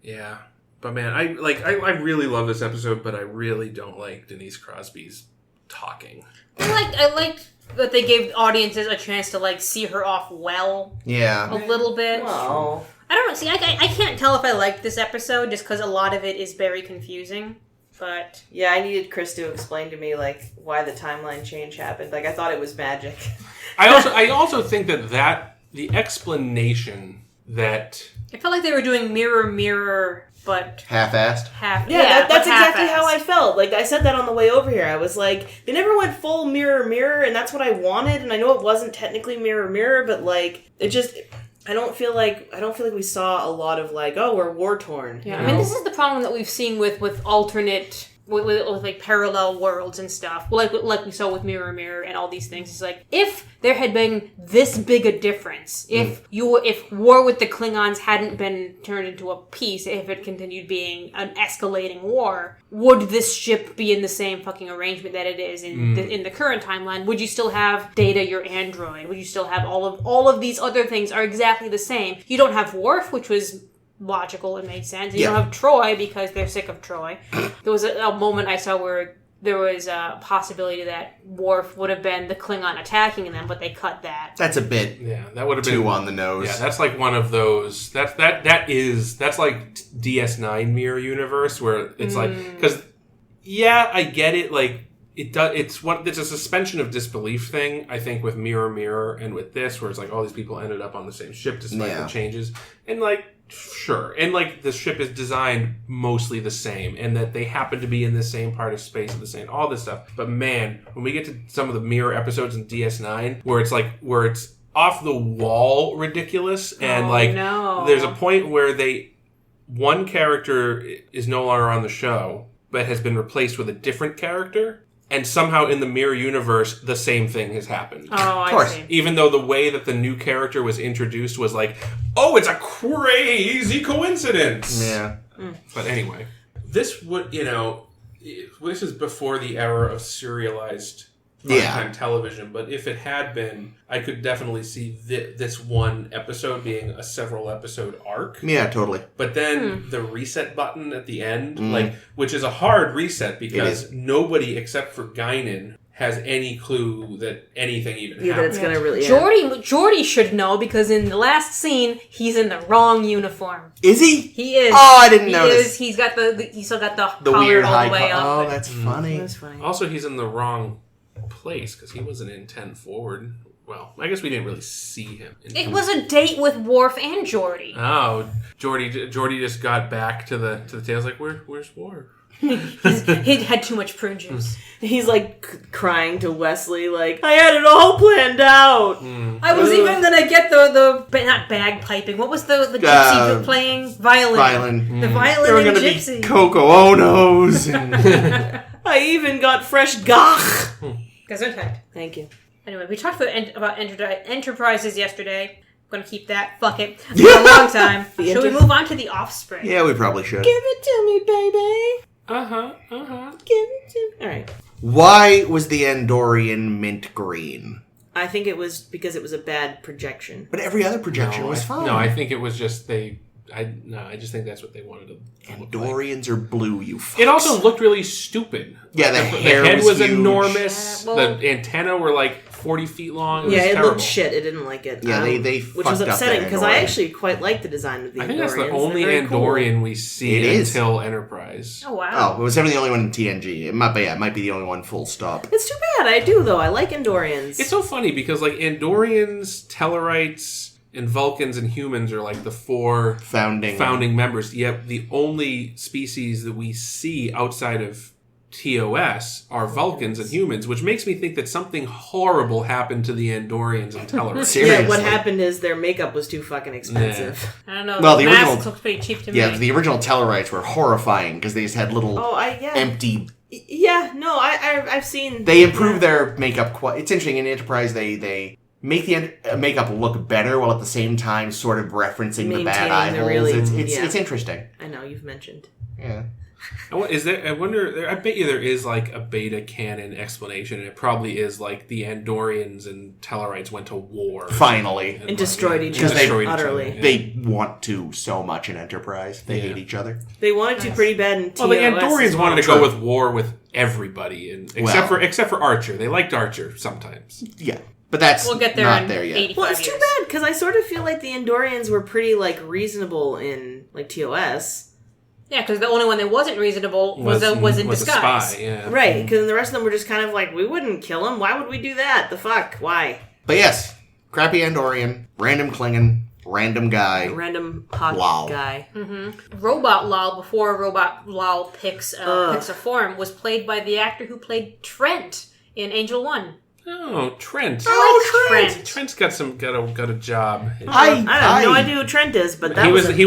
Yeah, but man, I really love this episode, but I really don't like Denise Crosby's talking. I liked that they gave audiences a chance to see her off well. Yeah, a little bit. Well, I don't know. See, I can't tell if I liked this episode just because a lot of it is very confusing. But yeah, I needed Chris to explain to me why the timeline change happened. I thought it was magic. I also think that the explanation that I felt like they were doing mirror, but half-assed. That's exactly how I felt. I said that on the way over here. I was like, they never went full mirror, and that's what I wanted. And I know it wasn't technically mirror, but it just. I don't feel like we saw a lot of we're war torn. Yeah, I mean this is the problem that we've seen with alternate with parallel worlds and stuff. Like we saw with Mirror and all these things. It's if there had been this big a difference, if war with the Klingons hadn't been turned into a peace, if it continued being an escalating war, would this ship be in the same fucking arrangement that it is in the current timeline? Would you still have Data, your android? Would you still have all of these other things are exactly the same? You don't have Worf, which was logical, it made sense. You don't have Troy because they're sick of Troy. There was a moment I saw where there was a possibility that Worf would have been the Klingon attacking them, but they cut that. That's a bit that would have too been on the nose. Yeah, that's one of those. That's like DS9 Mirror Universe where it's because I get it. It's a suspension of disbelief thing. I think with Mirror and with this, where it's all these people ended up on the same ship despite the changes, and sure, and the ship is designed mostly the same, and that they happen to be in the same part of space and the same all this stuff. But man, when we get to some of the Mirror episodes in DS9, where it's off the wall ridiculous, and there's a point where one character is no longer on the show, but has been replaced with a different character, and somehow in the mirror universe, the same thing has happened. Oh, I see. Even though the way that the new character was introduced was like, oh, it's a crazy coincidence. Yeah. But anyway, this would, this is before the era of serialized primetime television, but if it had been, I could definitely see this one episode being a several episode arc. Yeah, totally. But then the reset button at the end, which is a hard reset because nobody except for Guinan has any clue that anything even happened. That it's gonna really. Geordi should know because in the last scene he's in the wrong uniform. Is he? He is. Oh, I didn't notice. He's got he's still got the the collar weird all high the way up. Oh, that's funny. That's funny. Also, he's in the wrong place because he wasn't in 10 forward. Well, I guess we didn't really see him. It was a date with Worf and Geordi. Oh, Geordi just got back to the tail. I was like, where's Worf? He had too much prune juice. He's like crying to Wesley, like, I had it all planned out. I was even gonna get the not bagpiping. What was the gypsy playing? Violin. The violin There were and going to gypsy. be Coco Onos. And I even got fresh gach. Gesundheit. Thank you. Anyway, we talked about enterprises yesterday. I'm gonna keep that. Fuck it. For a long time. Should we move on to the Offspring? yeah, we probably should. Give it to me, baby. Give it to me. All right. Why was the Andorian mint green? I think it was because it was a bad projection. But every other projection was fine. No, I think it was just I just think that's what they wanted to look like. Andorians are blue, you fucks. It also looked really stupid. Yeah, the hair head was huge. enormous. Yeah, well- the antenna were like 40 feet long. It was It terrible. looked shit. I didn't like it. Yeah, they which fucked was up upsetting their because I Andorian. actually quite like the design of the Andorians. I think that's the only They're very Andorian cool. we see It is. until Enterprise. Oh wow. Oh, it was definitely the only one in TNG. It might be the only one full stop. It's too bad. I do though. I like Andorians. It's so funny because like Andorians, Tellarites, and Vulcans and humans are like the four founding members. Yet the only species that we see outside of TOS are Vulcans and humans, which makes me think that something horrible happened to the Andorians and Tellarites. Seriously. Yeah, what happened is their makeup was too fucking expensive. I don't know. Well, the the masks original- looked pretty cheap to me. Yeah, the original Tellarites were horrifying because they just had little empty. Yeah, no, I've seen. They improved their makeup quite. It's interesting in Enterprise. They make the makeup look better while at the same time sort of referencing the bad eye Maintaining holes. the It's interesting. I know you've mentioned. Yeah. I wonder. I bet you there is like a beta canon explanation, and it probably is like the Andorians and Tellarites went to war Finally. And destroyed each other utterly. Yeah. They want to so much in Enterprise. They hate each other. They wanted to pretty bad in TOS. Well, the Andorians as well. wanted to go with war with everybody, and except for Archer. They liked Archer sometimes. Yeah. But that's We'll get there not in there yet. 85 Well, it's too years. bad because I sort of feel like the Andorians were pretty like reasonable in like TOS. Yeah, because the only one that wasn't reasonable was in disguise. A spy, yeah. Right, because the rest of them were just kind of like, we wouldn't kill him. Why would we do that? The fuck? Why? But yes, crappy Andorian, random Klingon, random guy. Random hot Lol. guy. Robot Lal, before Robot Lal picks a form, was played by the actor who played Trent in Angel 1. Oh, Trent. I like Trent. Trent's got a job. I have no idea who Trent is, but that He was an the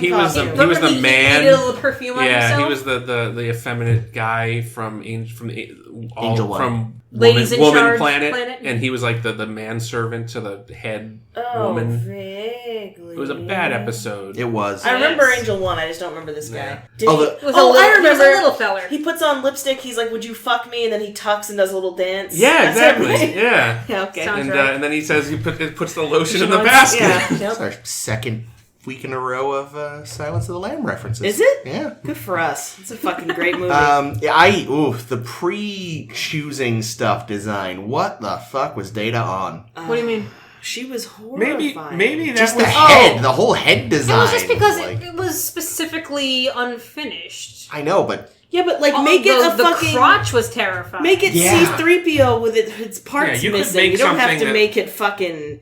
costume. man. He needed a perfume on Yeah, himself? he was the effeminate guy from Angel One. from Ladies in Woman Charge Planet, Planet? and he was like the manservant to the head Oh, woman. vaguely. It was a bad episode. It was. I remember Yes. Angel 1, I just don't remember this guy. Yeah. Did Oh, he- the- He was Oh, I He was remember. a little feller. He puts on lipstick, he's like, would you fuck me? And then he tucks and does a little dance. Yeah, That's it, exactly. right? Yeah. Yeah, okay. Sounds- And then he says it puts the lotion in the Once- basket. Yeah. It's Yep. our second week in a row of Silence of the Lamb references. Is it? Yeah. Good for us. It's a fucking great movie. The pre-choosing stuff design. What the fuck was Data on? What do you mean? She was horrifying. Maybe that Just was the head, the whole head It design. was just because like, it was specifically unfinished. I know, but Yeah, but like make it the a fucking crotch was terrifying. make it Yeah. C-3PO with its parts Yeah, you could missing. make You don't have something to that- make it fucking.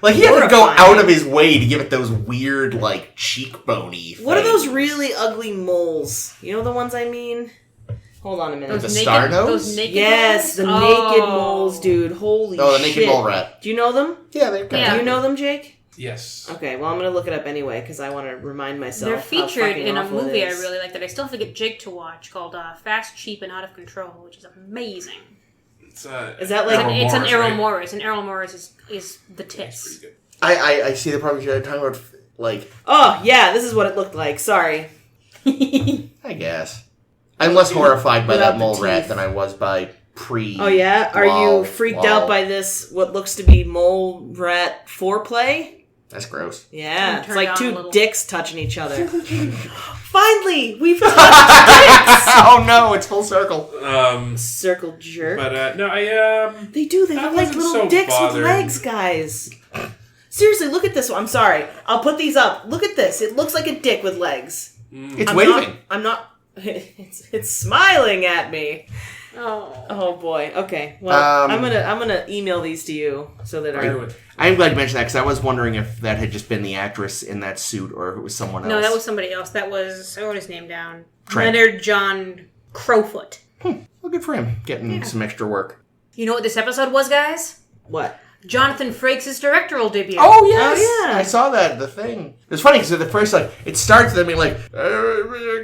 like he had to go horrifying. out of his way to give it those weird like cheekbony. What are those things. really ugly moles? You know the ones I mean? Hold on a minute. The star nose? Those naked Yes, the moles? naked Oh. moles, dude. Holy shit. Oh, the naked mole rat. Do you know them? Yeah, they've got. Yeah. Do you know them, Jake? Yes. Okay, well, I'm going to look it up anyway because I want to remind myself. They're featured in a movie I is. really like that I still have to get Jake to watch called Fast, Cheap, and Out of Control, which is amazing. Is that like... It's an Errol Morris, and Errol Morris is the tits. I see the problem you're talking about, like... Oh, yeah, this is what it looked like. Sorry. I guess. I'm less horrified by that mole rat teeth. than I was by pre... Oh, yeah? Are you freaked out by this, what looks to be mole rat foreplay? That's gross. Yeah, it's Turn like it on a two little. dicks touching each other. Finally, we've touched dicks! Oh no, it's full circle. Circle jerk. But, no, I They do, they I look like wasn't little so dicks bothered. with legs, guys. Seriously, look at this one. I'm sorry. I'll put these up. Look at this. It looks like a dick with legs. It's I'm waving. It's smiling at me. Oh boy. Okay. Well, I'm gonna email these to you so that I'm glad you mentioned that because I was wondering if that had just been the actress in that suit or if it was someone else. No, that was somebody else. That was, I wrote his name down. Trent. Leonard John Crowfoot. Well, good for him. Getting some extra work. You know what this episode was, guys? what? Jonathan Frakes' directorial debut. Oh, yes! Oh, yeah. I saw that, the thing. It's funny because at the first, like, it starts with them being like,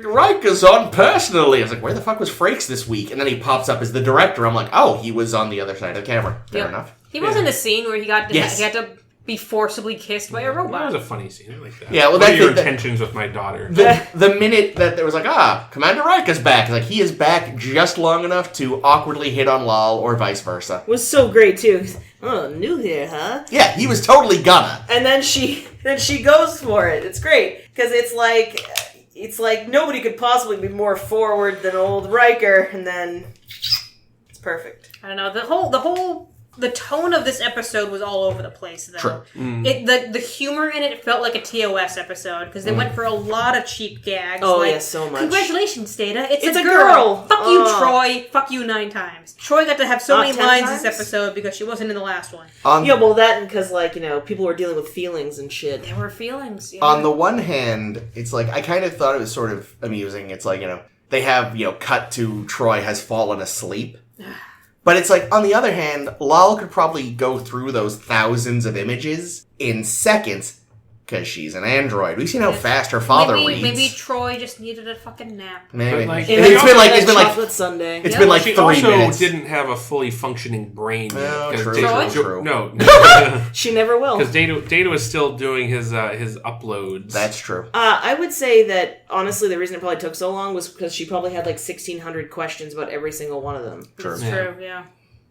Riker's on personally. I was like, where the fuck was Frakes this week? And then he pops up as the director. I'm like, oh, he was on the other side of the camera. Fair enough. He was in a scene where he got to, Yes. he had to be forcibly kissed by a That robot. was a funny scene. I like that. Yeah, well, what that's are your the- intentions with my daughter? The minute that there was like, Commander Riker's back. Like, he is back just long enough to awkwardly hit on Lal or vice versa. Was so great too. Oh, new here, huh? Yeah, he was totally gonna. And then she goes for it. It's great because it's like nobody could possibly be more forward than old Riker, and then it's perfect. I don't know. The tone of this episode was all over the place, though. True. The humor in it felt like a TOS episode because they went for a lot of cheap gags. Oh, like, yeah, so much. Congratulations, Data. It's It's a a girl. girl. Fuck you, Oh. Troy. Fuck you 9 times. Troy got to have so Not many 10 lines times? this episode because she wasn't in the last one. Yeah, well, that and because people were dealing with feelings and shit. There were feelings. Yeah. On the one hand, it's like, I kind of thought it was sort of amusing. It's like, they have, cut to Troy has fallen asleep. But it's like, on the other hand, Lal could probably go through those thousands of images in seconds because she's an android. We've seen how fast her father reads. Maybe Troy just needed a fucking nap. Maybe. But, like, It's been like chocolate sundae. It's been like she 3 also minutes. didn't have a fully functioning brain yet. Oh, 'cause true, Data- true. No. She never will. Because Data was still doing his uploads. That's true. I would say that, honestly, the reason it probably took so long was because she probably had 1,600 questions about every single one of them. True. It's true, yeah.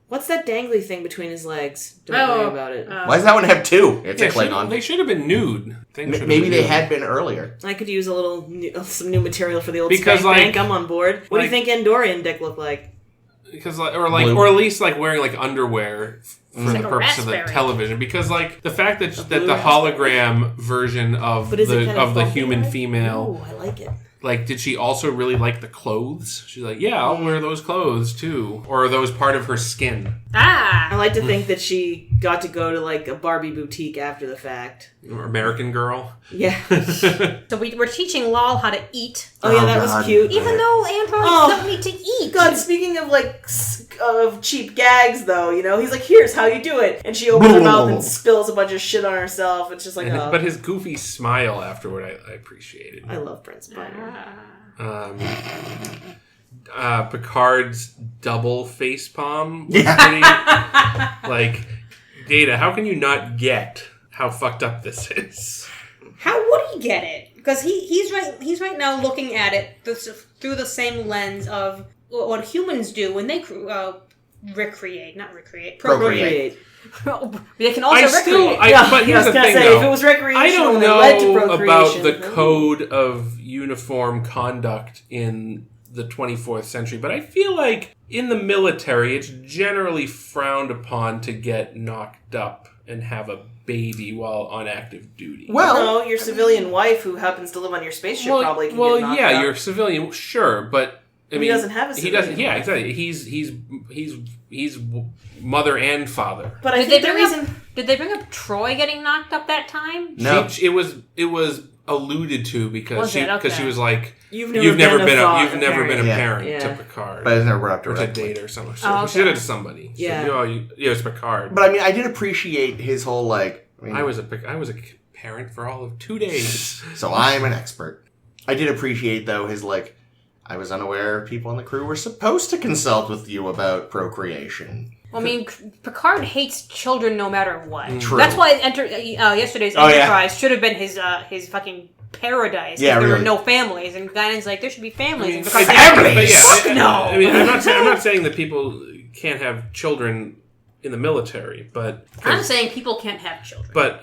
What's that dangly thing between his legs? Don't worry about it. Why does that one have 2? It's a Klingon. They should have been nude. Maybe they had been earlier. I could use some new material for the old Because, spank bank. like- I'm on board. What do you like- think Andorian dick looked like? Because or at least wearing underwear for Like the a purpose of the raspberry. television. Because the fact that blue the hologram version of But is it kind of the bumpy, human like? female. Ooh, I like it. Did she also really like the clothes? She's like, yeah, I'll wear those clothes too. Or are those part of her skin? I like to think that she got to go to a Barbie boutique after the fact. Or American Girl? Yeah. So we're teaching Lal how to eat. Oh yeah, that God. was cute. Even though androids don't need to eat. God, speaking of of cheap gags, though, he's like, "Here's how you do it," and she opens her mouth and spills a bunch of shit on herself. It's just like, oh. But his goofy smile afterward, I appreciated. I love Prince Spiner. Picard's double facepalm was pretty. Data, how can you not get how fucked up this is? How would he get it? Because he's right now looking at it through the same lens of what humans do when they procreate. They can also recreate. But here's the thing, if it though. was recreational, I don't it led to know procreation. about the code of uniform conduct in the 24th century, but I feel like in the military, it's generally frowned upon to get knocked up and have a baby while on active duty. Well, your civilian wife who happens to live on your spaceship probably can get knocked out. your civilian, sure, but He doesn't have a civilian He doesn't. Yeah, exactly. He's mother and father. But I think the reason did they bring up Troy getting knocked up that time? No. It was alluded to because she was like, you've never been a parent to Picard. But it's never brought up or to directly. date or something. Oh, okay. She did it to somebody. Yeah. So, it's Picard. But I mean, I did appreciate his whole I mean, I was a parent for all of 2 days. So I'm an expert. I did appreciate, though, his, I was unaware people on the crew were supposed to consult with you about procreation. I mean, Picard hates children no matter what. True. That's why yesterday's Enterprise should have been his fucking paradise. Yeah, there really. were no families, and Guinan's like, there should be families. and Picard's families! no! I mean, I'm not saying that people can't have children in the military, but... I'm saying people can't have children. But,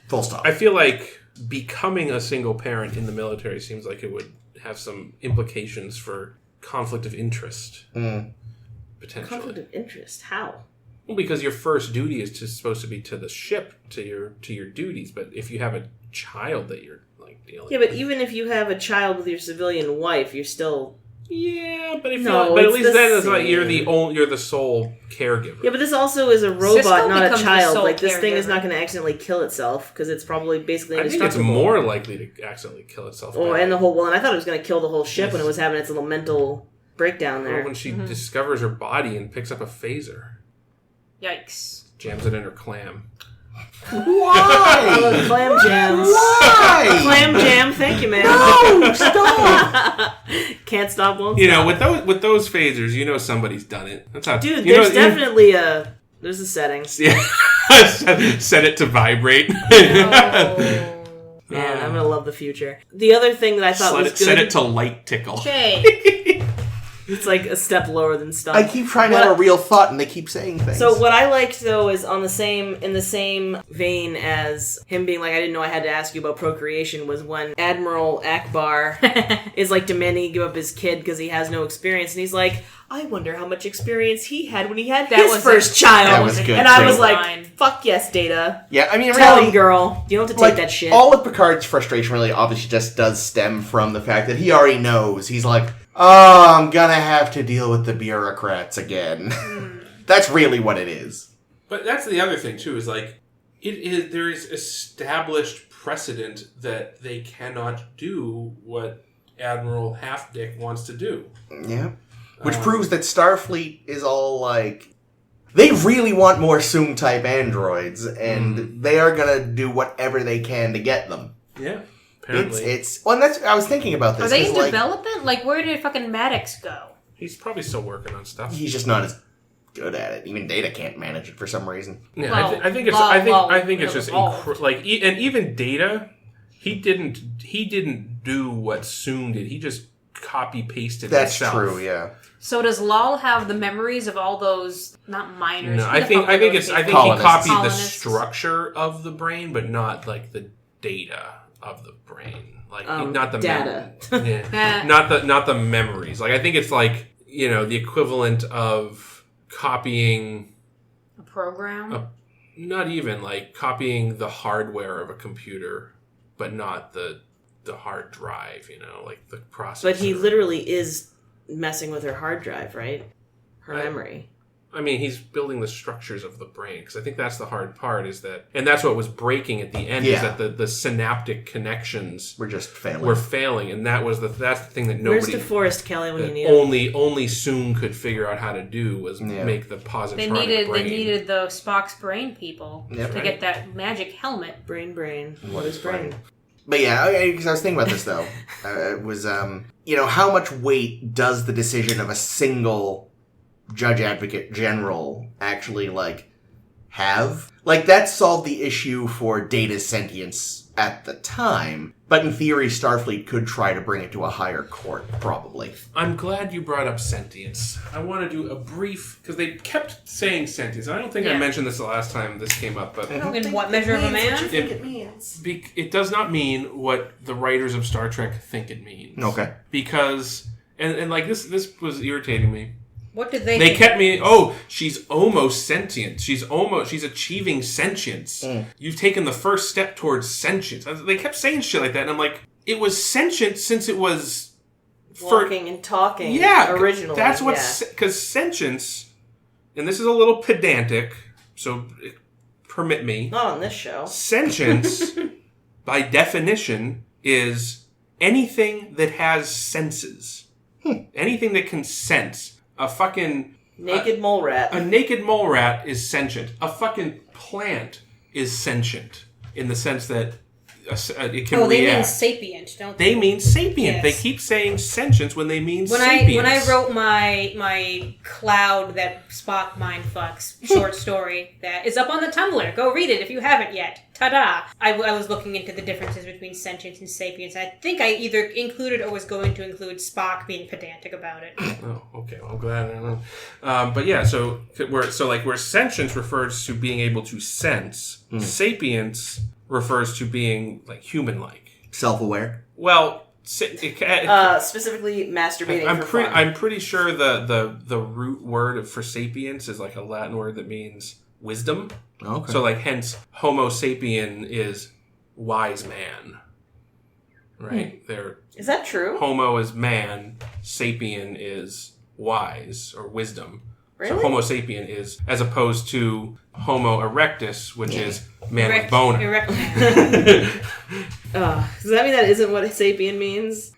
Full stop. I feel like becoming a single parent in the military seems like it would have some implications for conflict of interest. Potentially. Conflict of interest? How? Well, because your first duty is supposed to be to the ship, to your duties. But if you have a child that you're dealing Yeah, but even if you have a child with your civilian wife, you're still... Yeah, but No, but at it's least the then it's like same. you're the sole caregiver. Yeah, but this also is a robot, Cisco not a becomes the child. sole This thing is caregiver. not going to accidentally kill itself because it's probably basically I think it's indestructible. more likely to accidentally kill itself. Oh, by- and and I thought it was going to kill the whole ship when it was having its little mental breakdown or there. when she discovers her body and picks up a phaser, Yikes. jams it in her clam. Why? Oh, clam jams. Why? Clam jam, thank you, man. No, stop! Can't stop, won't You stop. know, with those phasers, you know somebody's done it. That's how. Dude, you there's know, definitely there's a setting. Yeah. Set it to vibrate. Man, I'm gonna love the future. The other thing that I thought was good... Set it to light tickle. Jay. It's like a step lower than stuff. I keep trying to have a real thought, and they keep saying things. So what I liked though is in the same vein as him being like, I didn't know I had to ask you about procreation, was when Admiral Akbar is like demanding he give up his kid because he has no experience, and he's like, I wonder how much experience he had when he had his first child. That was good, and I too. was like, fuck yes, Data. Yeah, I mean, Tell really, him, girl. You don't have to take that shit. All of Picard's frustration really obviously just does stem from the fact that he already knows. He's like, oh, I'm gonna have to deal with the bureaucrats again. That's really what it is. But that's the other thing too. Is like, there is established precedent that they cannot do what Admiral Half-Dick wants to do. Yeah. Which proves that Starfleet is all like... They really want more Soong-type androids, and they are gonna do whatever they can to get them. Yeah, apparently. Well, and that's... I was thinking about this. Are they in 'cause, development? Like, where did fucking Maddox go? He's probably still working on stuff. He's just not as good at it. Even Data can't manage it for some reason. Yeah, Well, I think it's just and even Data, he didn't do what Soong did. He just copy pasted. That's himself. true. Yeah. So does Lal have the memories of all those, not miners? No, who I the think fuck are he those people? copied the Colonists. structure of the brain, but not like the data of the brain. Like not the data. not the memories. Like I think it's like, you know, the equivalent of copying A program? not even like copying the hardware of a computer, but not the hard drive, you know, like the processor. But he literally is messing with her hard drive, right? Her memory. I mean, he's building the structures of the brain, because I think that's the hard part, is that, and that's what was breaking at the end, is that the synaptic connections We're just failing. and that's the thing that nobody... Where's DeForest Kelly when you need him? Only Soong could figure out how to do was make the positronic They brain. needed the Spock's brain people to get that magic helmet. Brain. What is brain? But yeah, because I was thinking about this though. It was, you know, how much weight does the decision of a single Judge Advocate General actually, like, have? Like, that solved the issue for Data's sentience at the time, but in theory, Starfleet could try to bring it to a higher court, probably. I'm glad you brought up sentience. I want to do a brief, because they kept saying sentience. I don't think I mentioned this the last time this came up, but In what measure of a man? What you think it means? it does not mean what the writers of Star Trek think it means. Okay. Because, and like this was irritating me. What did they They kept me, she's almost sentient. She's achieving sentience. You've taken the first step towards sentience. They kept saying shit like that, and I'm like, it was sentient since it was... Walking and talking. Yeah. Originally. That's what... Because sentience, and this is a little pedantic, so permit me. Not on this show. Sentience, by definition, is anything that has senses. Anything that can sense. A fucking... Naked mole rat. A naked mole rat is sentient. A fucking plant is sentient in the sense that it can react. They mean sapient, don't they? They mean sapient. Yes. They keep saying sentience when they mean sapience. When I wrote my cloud that Spock mindfucks short story that is up on the Tumblr, go read it if you haven't yet. Ta-da! I was looking into the differences between sentience and sapience. I think I either included or was going to include Spock being pedantic about it. Oh, okay. Well, I'm glad I don't know. But yeah, so where sentience refers to being able to sense, sapience refers to being like human-like, self-aware. Well, specifically masturbating. I'm pretty sure the root word for sapience is like a Latin word that means wisdom. Okay. So like hence Homo sapien is wise man. Right? Is that true? Homo is man, sapien is wise or wisdom. Really? So Homo sapien is, as opposed to Homo erectus, which is man with boner. Erect man. Does that mean that isn't what sapien means?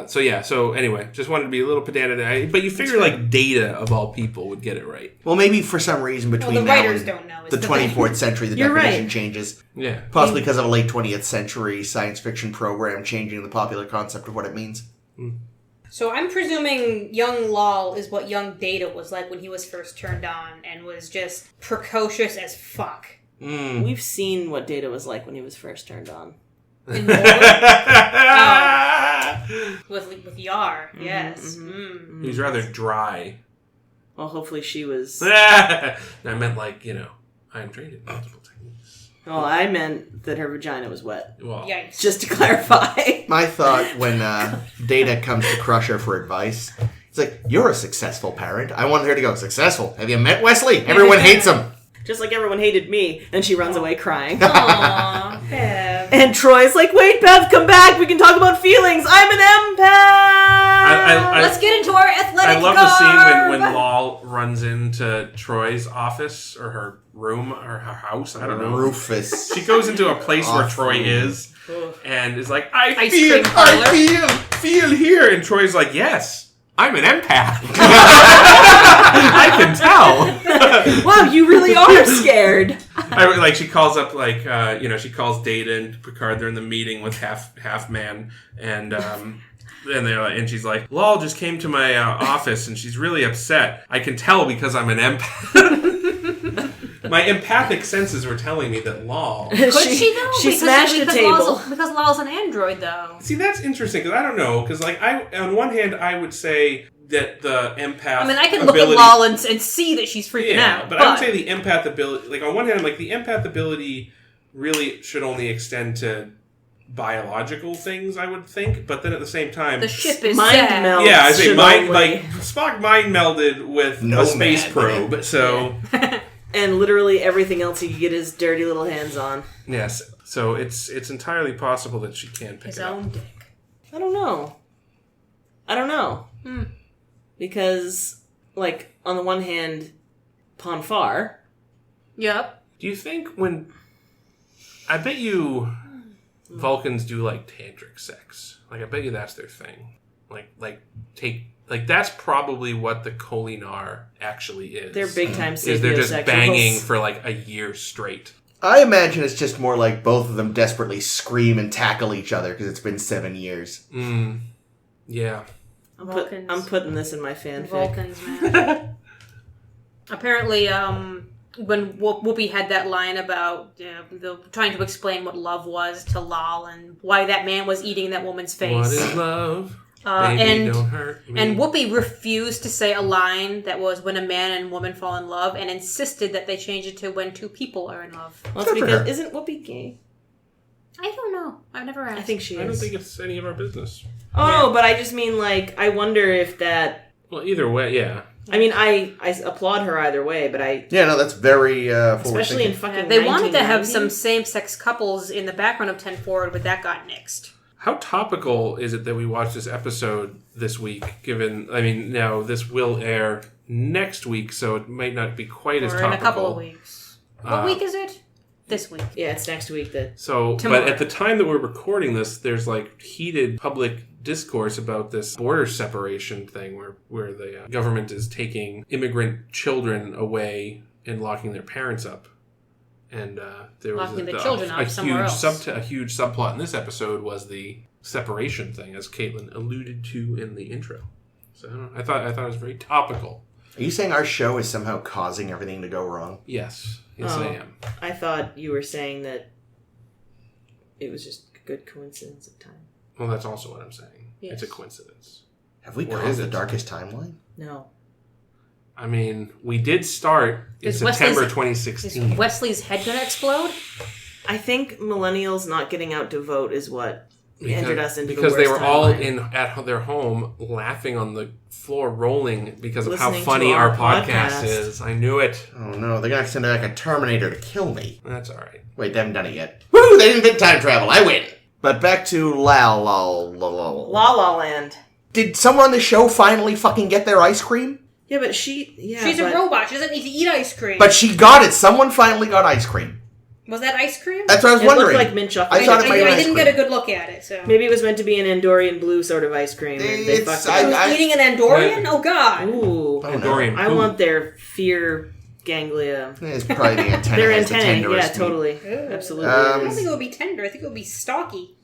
So anyway, just wanted to be a little pedantic. But you figure like Data, of all people, would get it right. Well, maybe for some reason between the now writers and don't know. The 24th century, the definition changes. Yeah. Possibly because of a late 20th century science fiction program changing the popular concept of what it means. Mm. So I'm presuming young Lal is what young Data was like when he was first turned on and was just precocious as fuck. Mm. We've seen what Data was like when he was first turned on. With Yar, yes. Mm-hmm. He's rather dry. Well, hopefully she was... I meant like, I'm trained in multiple techniques. Well, I meant that her vagina was wet. Well, yikes. Just to clarify. My thought when Data comes to crush her for advice, it's like, you're a successful parent. I wanted her to go, successful. Have you met Wesley? Everyone hates him. Just like everyone hated me. And she runs away crying. Aww, Bev. And Troy's like, wait, Bev, come back. We can talk about feelings. I'm an empath. Let's get into our athletic I love garb. the scene when Lal runs into Troy's office or her room or her house. I don't know. Rufus. She goes into a place where Troy is and is like, I feel here. And Troy's like, yes. I'm an empath. I can tell. Wow, you really are scared. She calls up, she calls Data and Picard. They're in the meeting with Half Man, and and she's like, Lal just came to my office, and she's really upset. I can tell because I'm an empath. My empathic senses were telling me that Lal... Could she though? She smashed the table. Because Lal's an android, though. See, that's interesting, because I don't know, because, on one hand, I would say that the empath I can look at Lal and see that she's freaking out. But I would say the empath ability... on one hand, the empath ability really should only extend to biological things, I would think, but then at the same time... The ship is mind meld. Yeah, I say Spock mind melded with a space probe, so... And literally everything else he could get his dirty little hands on. Yes. So it's entirely possible that she can pick his it up. own dick. I don't know. Because, on the one hand, Ponfar. Yep. Do you think I bet you Vulcans do, tantric sex. I bet you that's their thing. That's probably what the Kolinar actually is. They're big time sapiosexuals. Is they're just banging for a year straight. I imagine it's just more like both of them desperately scream and tackle each other because it's been 7 years. Yeah. I'm putting this in my fanfic. Vulcans, man. Apparently, when Whoopi had that line about trying to explain what love was to Lal and why that man was eating that woman's face. What is love? Baby, don't hurt me. And Whoopi refused to say a line that was when a man and woman fall in love and insisted that they change it to when two people are in love. Well, it's because isn't Whoopi gay? I don't know. I've never asked. I think she is. I don't think it's any of our business. Oh, but I just mean I wonder if that... Well, either way, yeah. I mean, I applaud her either way, but I... Yeah, no, that's very especially in fucking they wanted to have some same-sex couples in the background of 10 Forward, but that got nixed. How topical is it that we watch this episode this week, given, now this will air next week, so it might not be quite as topical. In a couple of weeks. What week is it? This week. Yeah, it's next week. Tomorrow. But at the time that we're recording this, there's heated public discourse about this border separation thing where the government is taking immigrant children away and locking their parents up. And there was Locking the children up somewhere else. A huge subplot in this episode was the separation thing, as Caitlin alluded to in the intro. So I thought it was very topical. Are you saying our show is somehow causing everything to go wrong? Yes, I am. I thought you were saying that it was just a good coincidence of time. Well, that's also what I'm saying. Yes. It's a coincidence. Have we caused the darkest timeline? No. I mean, we did start in September 2016. Is Wesley's head going to explode? I think millennials not getting out to vote is what entered us into the worst because they were all timeline. at their home laughing on the floor, rolling because of Listening how funny to our our podcast is. I knew it. Oh no, they're gonna send like a Terminator to kill me. That's all right. Wait, they haven't done it yet. Woo! They didn't invent time travel. I win. But back to La La Land. Did someone on the show finally fucking get their ice cream? Yeah, but she's a robot. She doesn't need to eat ice cream. But she got it. Someone finally got ice cream. Was that ice cream? That's what I was It wondering. looked like mint chocolate. I thought it might be I ice didn't cream. get a good look at it, so. Maybe it was meant to be an Andorian blue sort of ice cream. And they It's- fucked it up. She was eating an Andorian? Oh, God. Ooh. Oh, no. Dorian, I want their fear ganglia. It's probably the antenna. Their has the antennae, tenderest yeah, totally. Ooh. Absolutely. I don't think it would be tender. I think it would be stocky.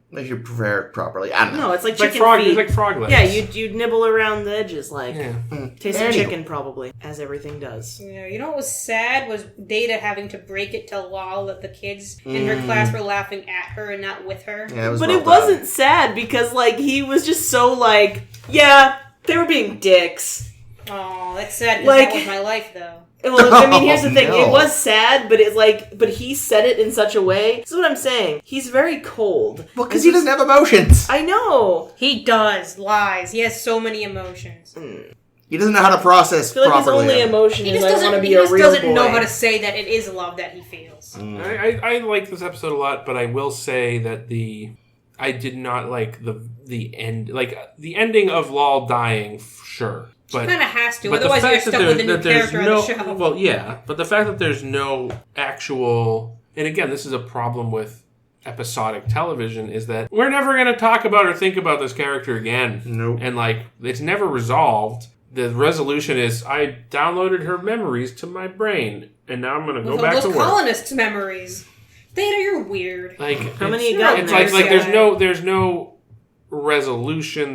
If you prepare it properly. I don't know. No, it's like It's like chicken frog. feet. It's like frog legs. Yeah, you'd nibble around the edges like taste of Anywho. chicken probably, as everything does. Yeah, you know what was sad was Data having to break it to Lal that the kids in her class were laughing at her and not with her. Yeah, it was But well it wasn't sad because like he was just so like, yeah, they were being dicks. Oh, that's sad because Like- that was my life, though. Well, I mean, here's the thing. no. It was sad, but but he said it in such a way. This is what I'm saying. He's very cold. Well, because he doesn't have emotions. I know. He does. Lies. He has so many emotions. He doesn't know how to process I feel like his properly. only emotion He is just I want to doesn't, be he a just real doesn't boy. know how to say that it is love that he feels. I like this episode a lot, but I will say that I did not like the end. Like the ending of Lal dying, sure. But Kind of has to, but the otherwise you're fact that stuck with a new there's character no, on the show. Well, yeah, but the fact that there's no actual, and again, this is a problem with episodic television, is that we're never going to talk about or think about this character again. Nope. And like, it's never resolved. The resolution is, I downloaded her memories to my brain, and now I'm going to go back to those work. colonists' memories. Data, you're weird. Like, How many you got? It's in there? like there's no resolution.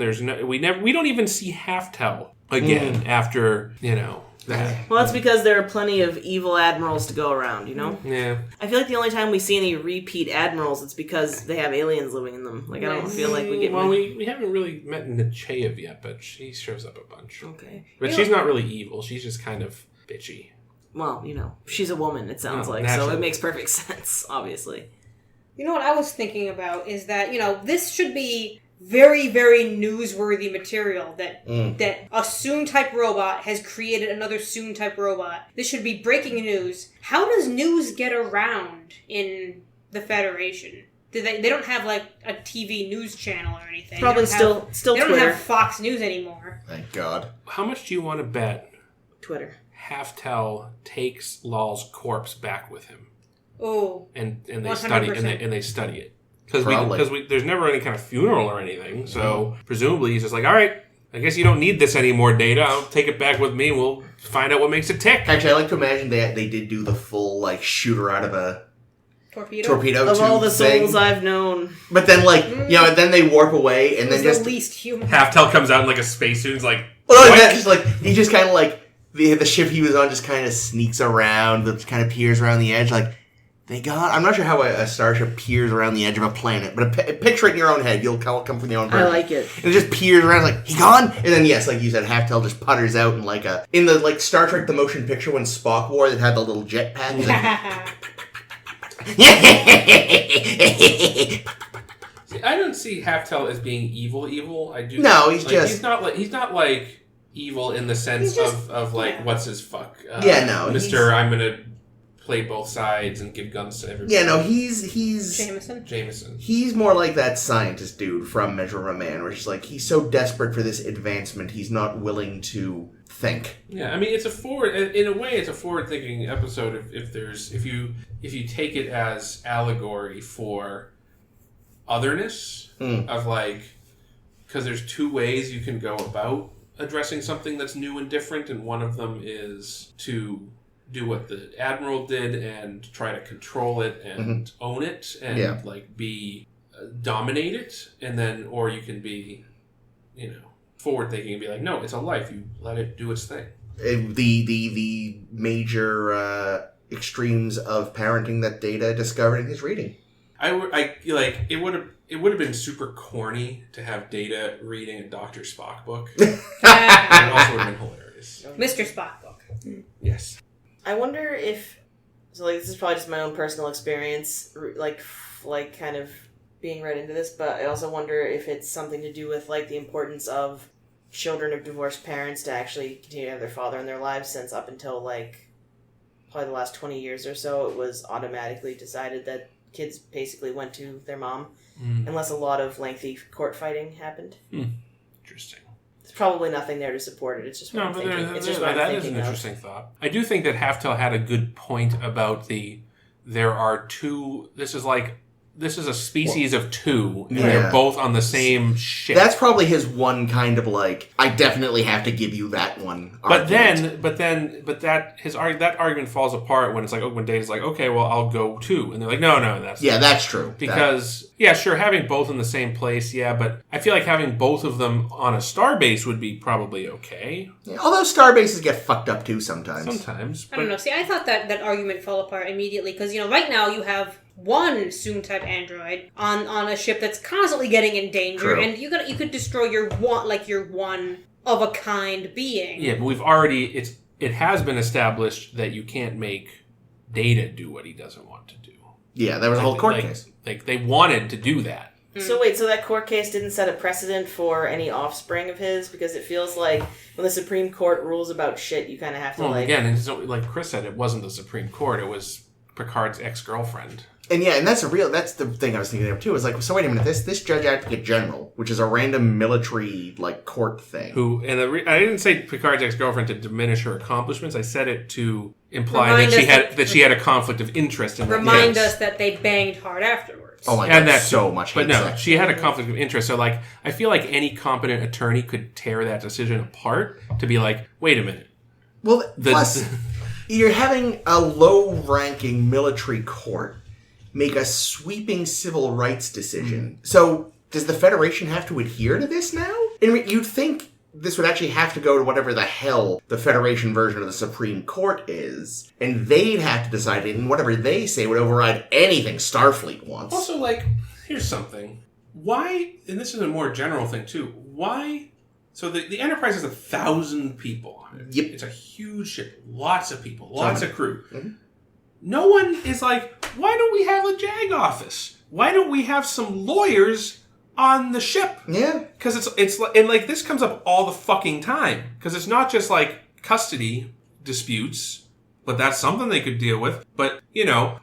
We don't even see Halftell again after that. Well, that's because there are plenty of evil admirals to go around, you know? Yeah. I feel like the only time we see any repeat admirals, it's because they have aliens living in them. Like, I don't feel like we get... Well, we haven't really met Nechayev yet, but she shows up a bunch. Okay. But she's not really evil. She's just kind of bitchy. Well, she's a woman, it sounds like, naturally. so it makes perfect sense, obviously. You know what I was thinking about is that, this should be very, very newsworthy material that a Soon-type robot has created another Soon-type robot. This should be breaking news. How does news get around in the Federation? They don't have, like, a TV news channel or anything. Probably They don't have, still They don't Twitter. have Fox News anymore. Thank God. How much do you want to bet Twitter. Halftell takes Lal's corpse back with him? Oh. And they 100%. study it. Because Probably. there's never any kind of funeral or anything, so presumably he's just like, all right, I guess you don't need this anymore, Data. I'll take it back with me. We'll find out what makes it tick. Actually, I like to imagine they did do the full, like, shooter out of a torpedo Of tube all the thing. souls I've known. But then, like, then they warp away, and then Who's just... the least human. Halftell comes out in like a spacesuit. He's like, Well, what? that's just like he just kind of like the ship he was on just kind of sneaks around, just kind of peers around the edge. Like they got. I'm not sure how a starship peers around the edge of a planet, but picture it in your own head. You'll come from your own. I like it. And it just peers around like he gone, and then yes, like you said, Halftell just putters out in like in the like Star Trek the motion picture when Spock wore that had the little jetpack. He's like, See, I don't see Halftell as being evil. I do. No, he's like, just- he's not like evil in the sense of like what's his fuck. Yeah, no, Mr. I'm gonna play both sides and give guns to everybody. yeah, no, he's Jameson. He's more like that scientist dude from Measure of a Man, where he's like he's so desperate for this advancement, he's not willing to think. Yeah, I mean it's a forward-thinking episode if you take it as allegory for otherness of like, because there's two ways you can go about addressing something that's new and different, and one of them is to do what the Admiral did and try to control it and own it and like be dominate it, and then or you can be, forward thinking and be like, no, it's a life. You let it do its thing. The major extremes of parenting that Data discovered in his reading. It would have been super corny to have Data reading a Dr. Spock book. It also would have been hilarious. Mr. Spock book. Yes. I wonder if this is probably just my own personal experience, like kind of being read into this, but I also wonder if it's something to do with like the importance of children of divorced parents to actually continue to have their father in their lives, since up until like probably the last 20 years or so, it was automatically decided that kids basically went to their mom, unless a lot of lengthy court fighting happened. Interesting. There's probably nothing there to support it. It's just what I'm thinking. It's just what I'm thinking. That is an interesting thought. I do think that Halftel had a good point about there are two. This is a species of two, and they're both on the same ship. That's probably his one kind of like, I definitely have to give you that one argument. But that argument falls apart when it's like, when Data's like, okay, well, I'll go too. And they're like, no, that's not that's true. Because, sure, having both in the same place, but I feel like having both of them on a starbase would be probably okay. Yeah, although starbases get fucked up too sometimes. I don't know. See, I thought that argument fell apart immediately, because, right now you have one Soong-type android on a ship that's constantly getting in danger, and you could destroy your one of a kind being. Yeah, but we've already it has been established that you can't make Data do what he doesn't want to do. Yeah, there was a whole court case. Like they wanted to do that. So wait, so that court case didn't set a precedent for any offspring of his? Because it feels like when the Supreme Court rules about shit, you kind of have to again, like Chris said, it wasn't the Supreme Court; it was Picard's ex-girlfriend. And that's the thing I was thinking of too, is like, so wait a minute, this Judge Advocate General, which is a random military, like, court thing. I didn't say Picard's ex-girlfriend to diminish her accomplishments, I said it to imply that she had a conflict of interest in Remind us that they banged hard afterwards. Oh my god, that's so much hate. But no, she had a conflict of interest, so like, I feel like any competent attorney could tear that decision apart to be like, wait a minute. Well, plus, you're having a low-ranking military court make a sweeping civil rights decision. So, does the Federation have to adhere to this now? And you'd think this would actually have to go to whatever the hell the Federation version of the Supreme Court is, and they'd have to decide it, and whatever they say would override anything Starfleet wants. Also, like, here's something. Why, and this is a more general thing too, why... So the Enterprise has 1,000 people on it. Yep. It's a huge ship. Lots of people. Lots of crew. Mm-hmm. No one is like, why don't we have a JAG office? Why don't we have some lawyers on the ship? Yeah. Because it's like, and like, this comes up all the fucking time. Because it's not just like custody disputes, but that's something they could deal with. But,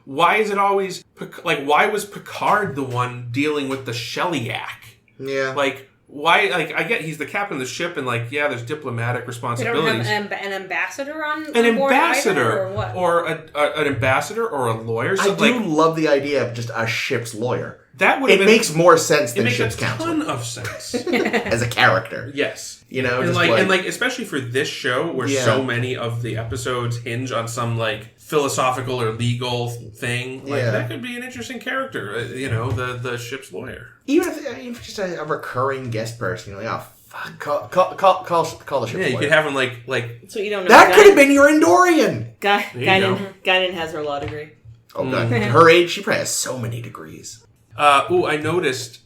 why is it always, like, why was Picard the one dealing with the Shellyak? Yeah. Like, why, like, I get he's the captain of the ship and, like, there's diplomatic responsibilities. They don't have an ambassador on an board ambassador, either, or what? Or an ambassador or a lawyer. So, I do love the idea of just a ship's lawyer. That would makes more sense than ship's counsel. It makes a ton of sense. As a character. Yes. And like especially for this show where so many of the episodes hinge on some, like, philosophical or legal thing. Like, that could be an interesting character, the ship's lawyer. Even if just a recurring guest person, you're like, oh, fuck, call the ship's lawyer. You could have him, like... So you don't know... That could have been your Andorian! Guinan has her law degree. Oh, God. Her age, she probably has so many degrees. I noticed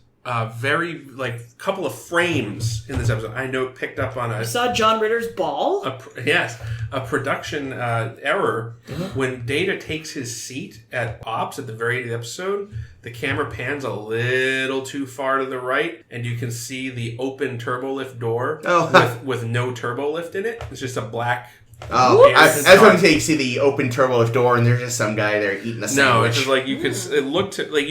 couple of frames in this episode. Picked up on You saw John Ritter's ball? A production error. When Data takes his seat at Ops at the very end of the episode, the camera pans a little too far to the right, and you can see the open turbolift door with no turbolift in it. It's just a black... Oh, I was going to say you see the open turbolift door and there's just some guy there eating a sandwich. No, it's just like you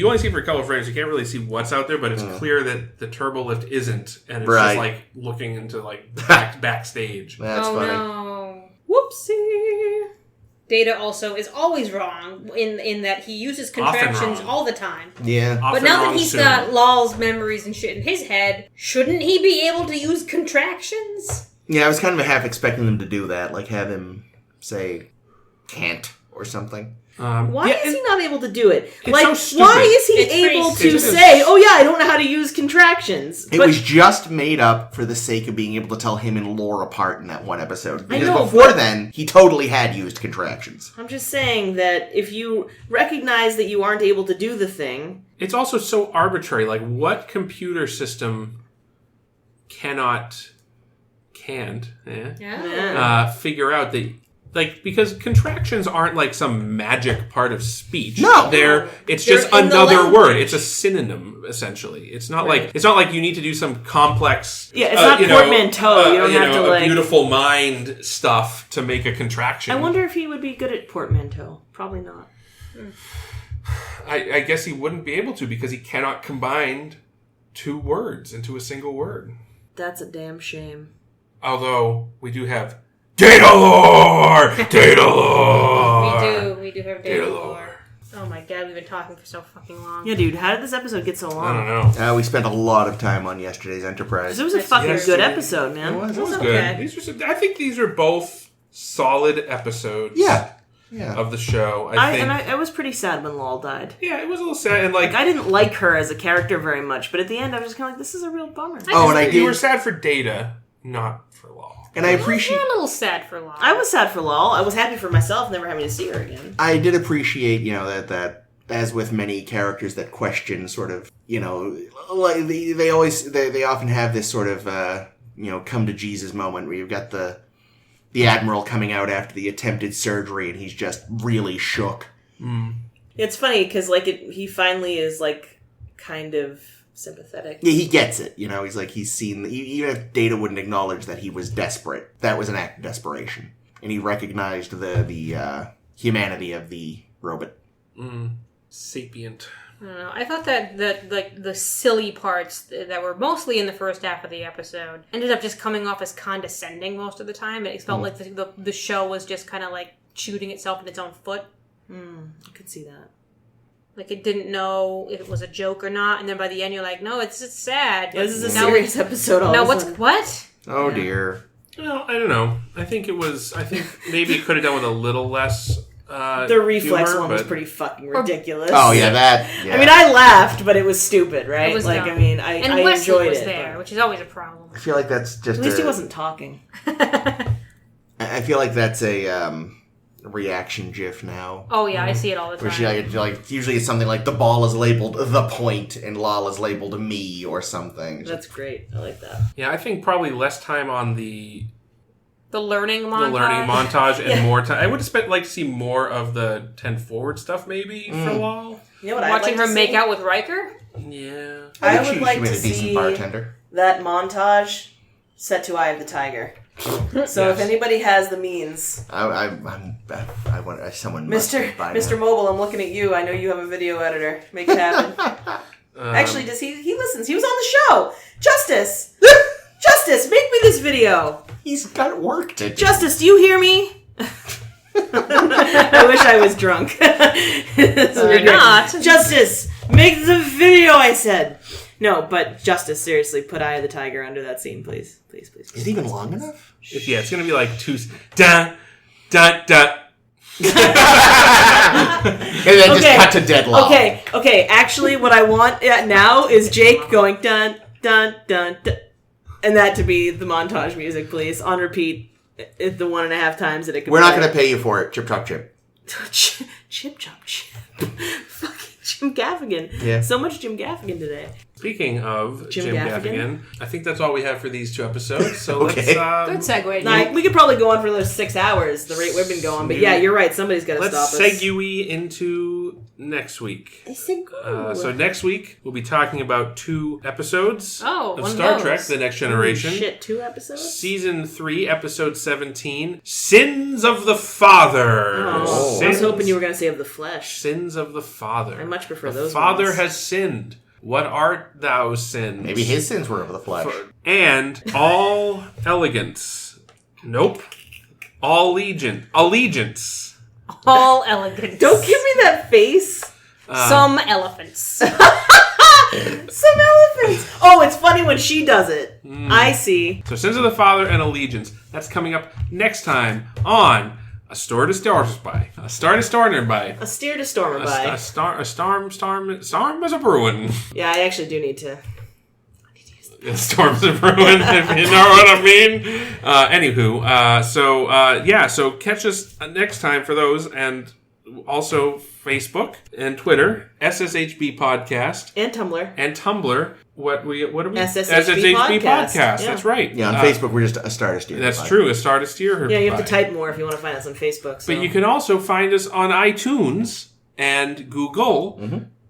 only see it for a couple of frames. You can't really see what's out there, but it's clear that the turbolift isn't, and it's just like looking into like backstage. That's funny. No. Whoopsie. Data also is always wrong in that he uses contractions all the time. Yeah. But now that he's got Lol's memories and shit in his head, shouldn't he be able to use contractions? Yeah, I was kind of half expecting them to do that, like have him say, can't or something. Why is he not able to do it? It's Like, so stupid. why is he able to say, "Oh yeah, I don't know how to use contractions"? It was just made up for the sake of being able to tell him and Lore apart in that one episode. Because know, before then, he totally had used contractions. I'm just saying that if you recognize that you aren't able to do the thing, It's also so arbitrary. Like, what computer system can't figure out that, like, because contractions aren't like some magic part of speech. No, it's just another word. It's a synonym, essentially. It's not like you need to do some complex. Yeah, it's not portmanteau. You don't have to like beautiful mind stuff to make a contraction. I wonder if he would be good at portmanteau. Probably not. I guess he wouldn't be able to because he cannot combine two words into a single word. That's a damn shame. Although we do have Datalore! Datalore! We do have Datalore. Oh my god, we've been talking for so fucking long. Yeah, dude, how did this episode get so long? I don't know. We spent a lot of time on yesterday's Enterprise. It was a fucking good episode, man. It was good. I think these are both solid episodes. Yeah. Of the show. I was pretty sad when Lol died. Yeah, it was a little sad. And like I didn't like her as a character very much, but at the end I was just kind of like, this is a real bummer. You were sad for Data, not for Lol. And I appreciate... You're a little sad for Lol. I was sad for Lol. I was happy for myself never having to see her again. I did appreciate, that as with many characters that question sort of, like they often have this sort of, come to Jesus moment where you've got the Admiral coming out after the attempted surgery and he's just really shook. Mm. It's funny because he finally is like kind of sympathetic. Yeah, he gets it. He's like, he's seen, even if Data wouldn't acknowledge that he was desperate, that was an act of desperation. And he recognized the humanity of the robot. Sapient. I don't know. I thought that the silly parts that were mostly in the first half of the episode ended up just coming off as condescending most of the time. It felt like the show was just kind of like shooting itself in its own foot. I could see that. Like it didn't know if it was a joke or not, and then by the end you're like, no, it's sad. Yeah, this is a serious episode. Now what? Oh dear. Well, I don't know. I think maybe it could have done with a little less. The reflex one was pretty fucking ridiculous. Oh yeah, that. Yeah. I mean, I laughed, but it was stupid, right? It was like, dumb. I mean, I Wesley enjoyed was it. there, which is always a problem. I feel like that's just. At least he wasn't talking. I feel like that's a reaction GIF now. Oh yeah, I see it all the time. Where usually it's something like the ball is labeled the point and lol is labeled me or something. That's great. I like that. Yeah, I think probably less time on the learning montage. And more time. I would expect to see more of the 10 forward stuff maybe for Lol. You know what Watching her make out with Riker? Yeah. I would like to a decent see bartender. That montage set to Eye of the Tiger. So if anybody has the means, I want someone. Mr. Mobile, I'm looking at you. I know you have a video editor. Make it happen. Actually, does he listens? He was on the show. Justice, make me this video. He's got work to do. Justice, do you hear me? I wish I was drunk. You're not. Justice, make the video. I said. No, but Justice, seriously, put Eye of the Tiger under that scene, please. Please. Is it even long enough? It's going to be like two... Dun, dun, dun. And then just cut to deadlock. Okay. Actually, what I want now is Jake going dun, dun, dun, dun. And that to be the montage music, please. On repeat, the 1.5 times that it could We're not going to pay you for it. Chip Chop Chip. Chip Chop Chip. Fucking Jim Gaffigan. Yeah. So much Jim Gaffigan today. Speaking of Jim Gaffigan, I think that's all we have for these 2 episodes. So Okay. let's... Good segue. We could probably go on for another 6 hours, the rate we've been going. But yeah, you're right. Somebody's got to stop us. Let's segue into next week. So next week, we'll be talking about 2 episodes of Star Trek, The Next Generation. Holy shit, 2 episodes? Season 3, Episode 17, Sins of the Father. Oh, I was hoping you were going to say of the flesh. Sins of the Father. I much prefer those Father ones. has sinned. What art thou sinned? Maybe his sins were of the flesh. And all elegance. Nope. All allegiance. All elegance. Don't give me that face. Some elephants. Some elephants. Oh, it's funny when she does it. I see. So Sins of the Father and Allegiance. That's coming up next time on A store to stars by. A star to starner by. A steer to stormer by. A storm is a brewing. Yeah, I actually do need to. A storm's a brewing, if you know what I mean. Anywho, so catch us next time for those, and also Facebook and Twitter, SSHB Podcast. And Tumblr. What are we? SSHB Podcast. Yeah. That's right. Yeah, on Facebook we're just a Star to Steer. That's true. A Star to Steer. Yeah, you have to type more if you want to find us on Facebook. So. But you can also find us on iTunes and Google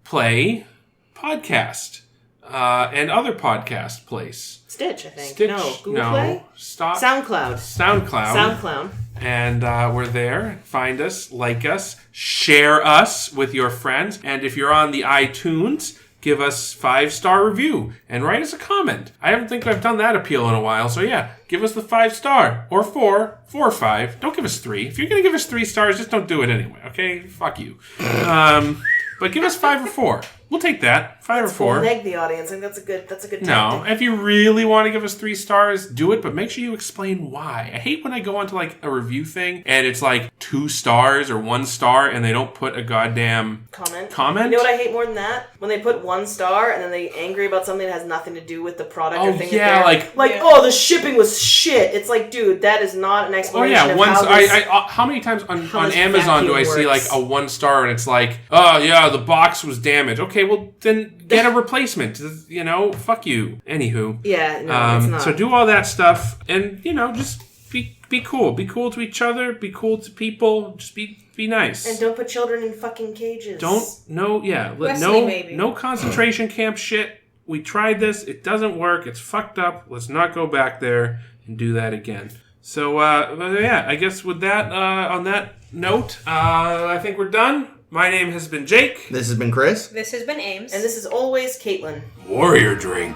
Play Podcast and other podcast place. Stitch, I think. Stitch, no, Google Play? SoundCloud. And we're there. Find us, like us, share us with your friends. And if you're on the iTunes, give us 5-star review and write us a comment. I don't think I've done that appeal in a while. So yeah, give us the 5-star or 4 or 5. Don't give us 3. If you're going to give us 3 stars, just don't do it anyway. Okay? Fuck you. But give us 5 or 4. We'll take that. 5 or 4. Neg the audience. I think that's a good tactic. No, if you really want to give us 3 stars, do it, but make sure you explain why. I hate when I go onto like a review thing and it's like 2 stars or 1 star and they don't put a goddamn comment. You know what I hate more than that? When they put 1 star and then they angry about something that has nothing to do with the product or thing. Yeah, oh, the shipping was shit. It's like, dude, that is not an explanation. Oh yeah, how many times on Amazon do I see like a 1 star and it's like, oh yeah, the box was damaged. Okay, well then get a replacement. You know, fuck you. Anywho. Yeah, no, it's not. So do all that stuff and, you know, just be cool. Be cool to each other. Be cool to people. Just be nice. And don't put children in fucking cages. No concentration camp shit. We tried this. It doesn't work. It's fucked up. Let's not go back there and do that again. So, yeah, I guess with that, on that note, I think we're done. My name has been Jake. This has been Chris. This has been Ames. And this is always Caitlin. Warrior Drink.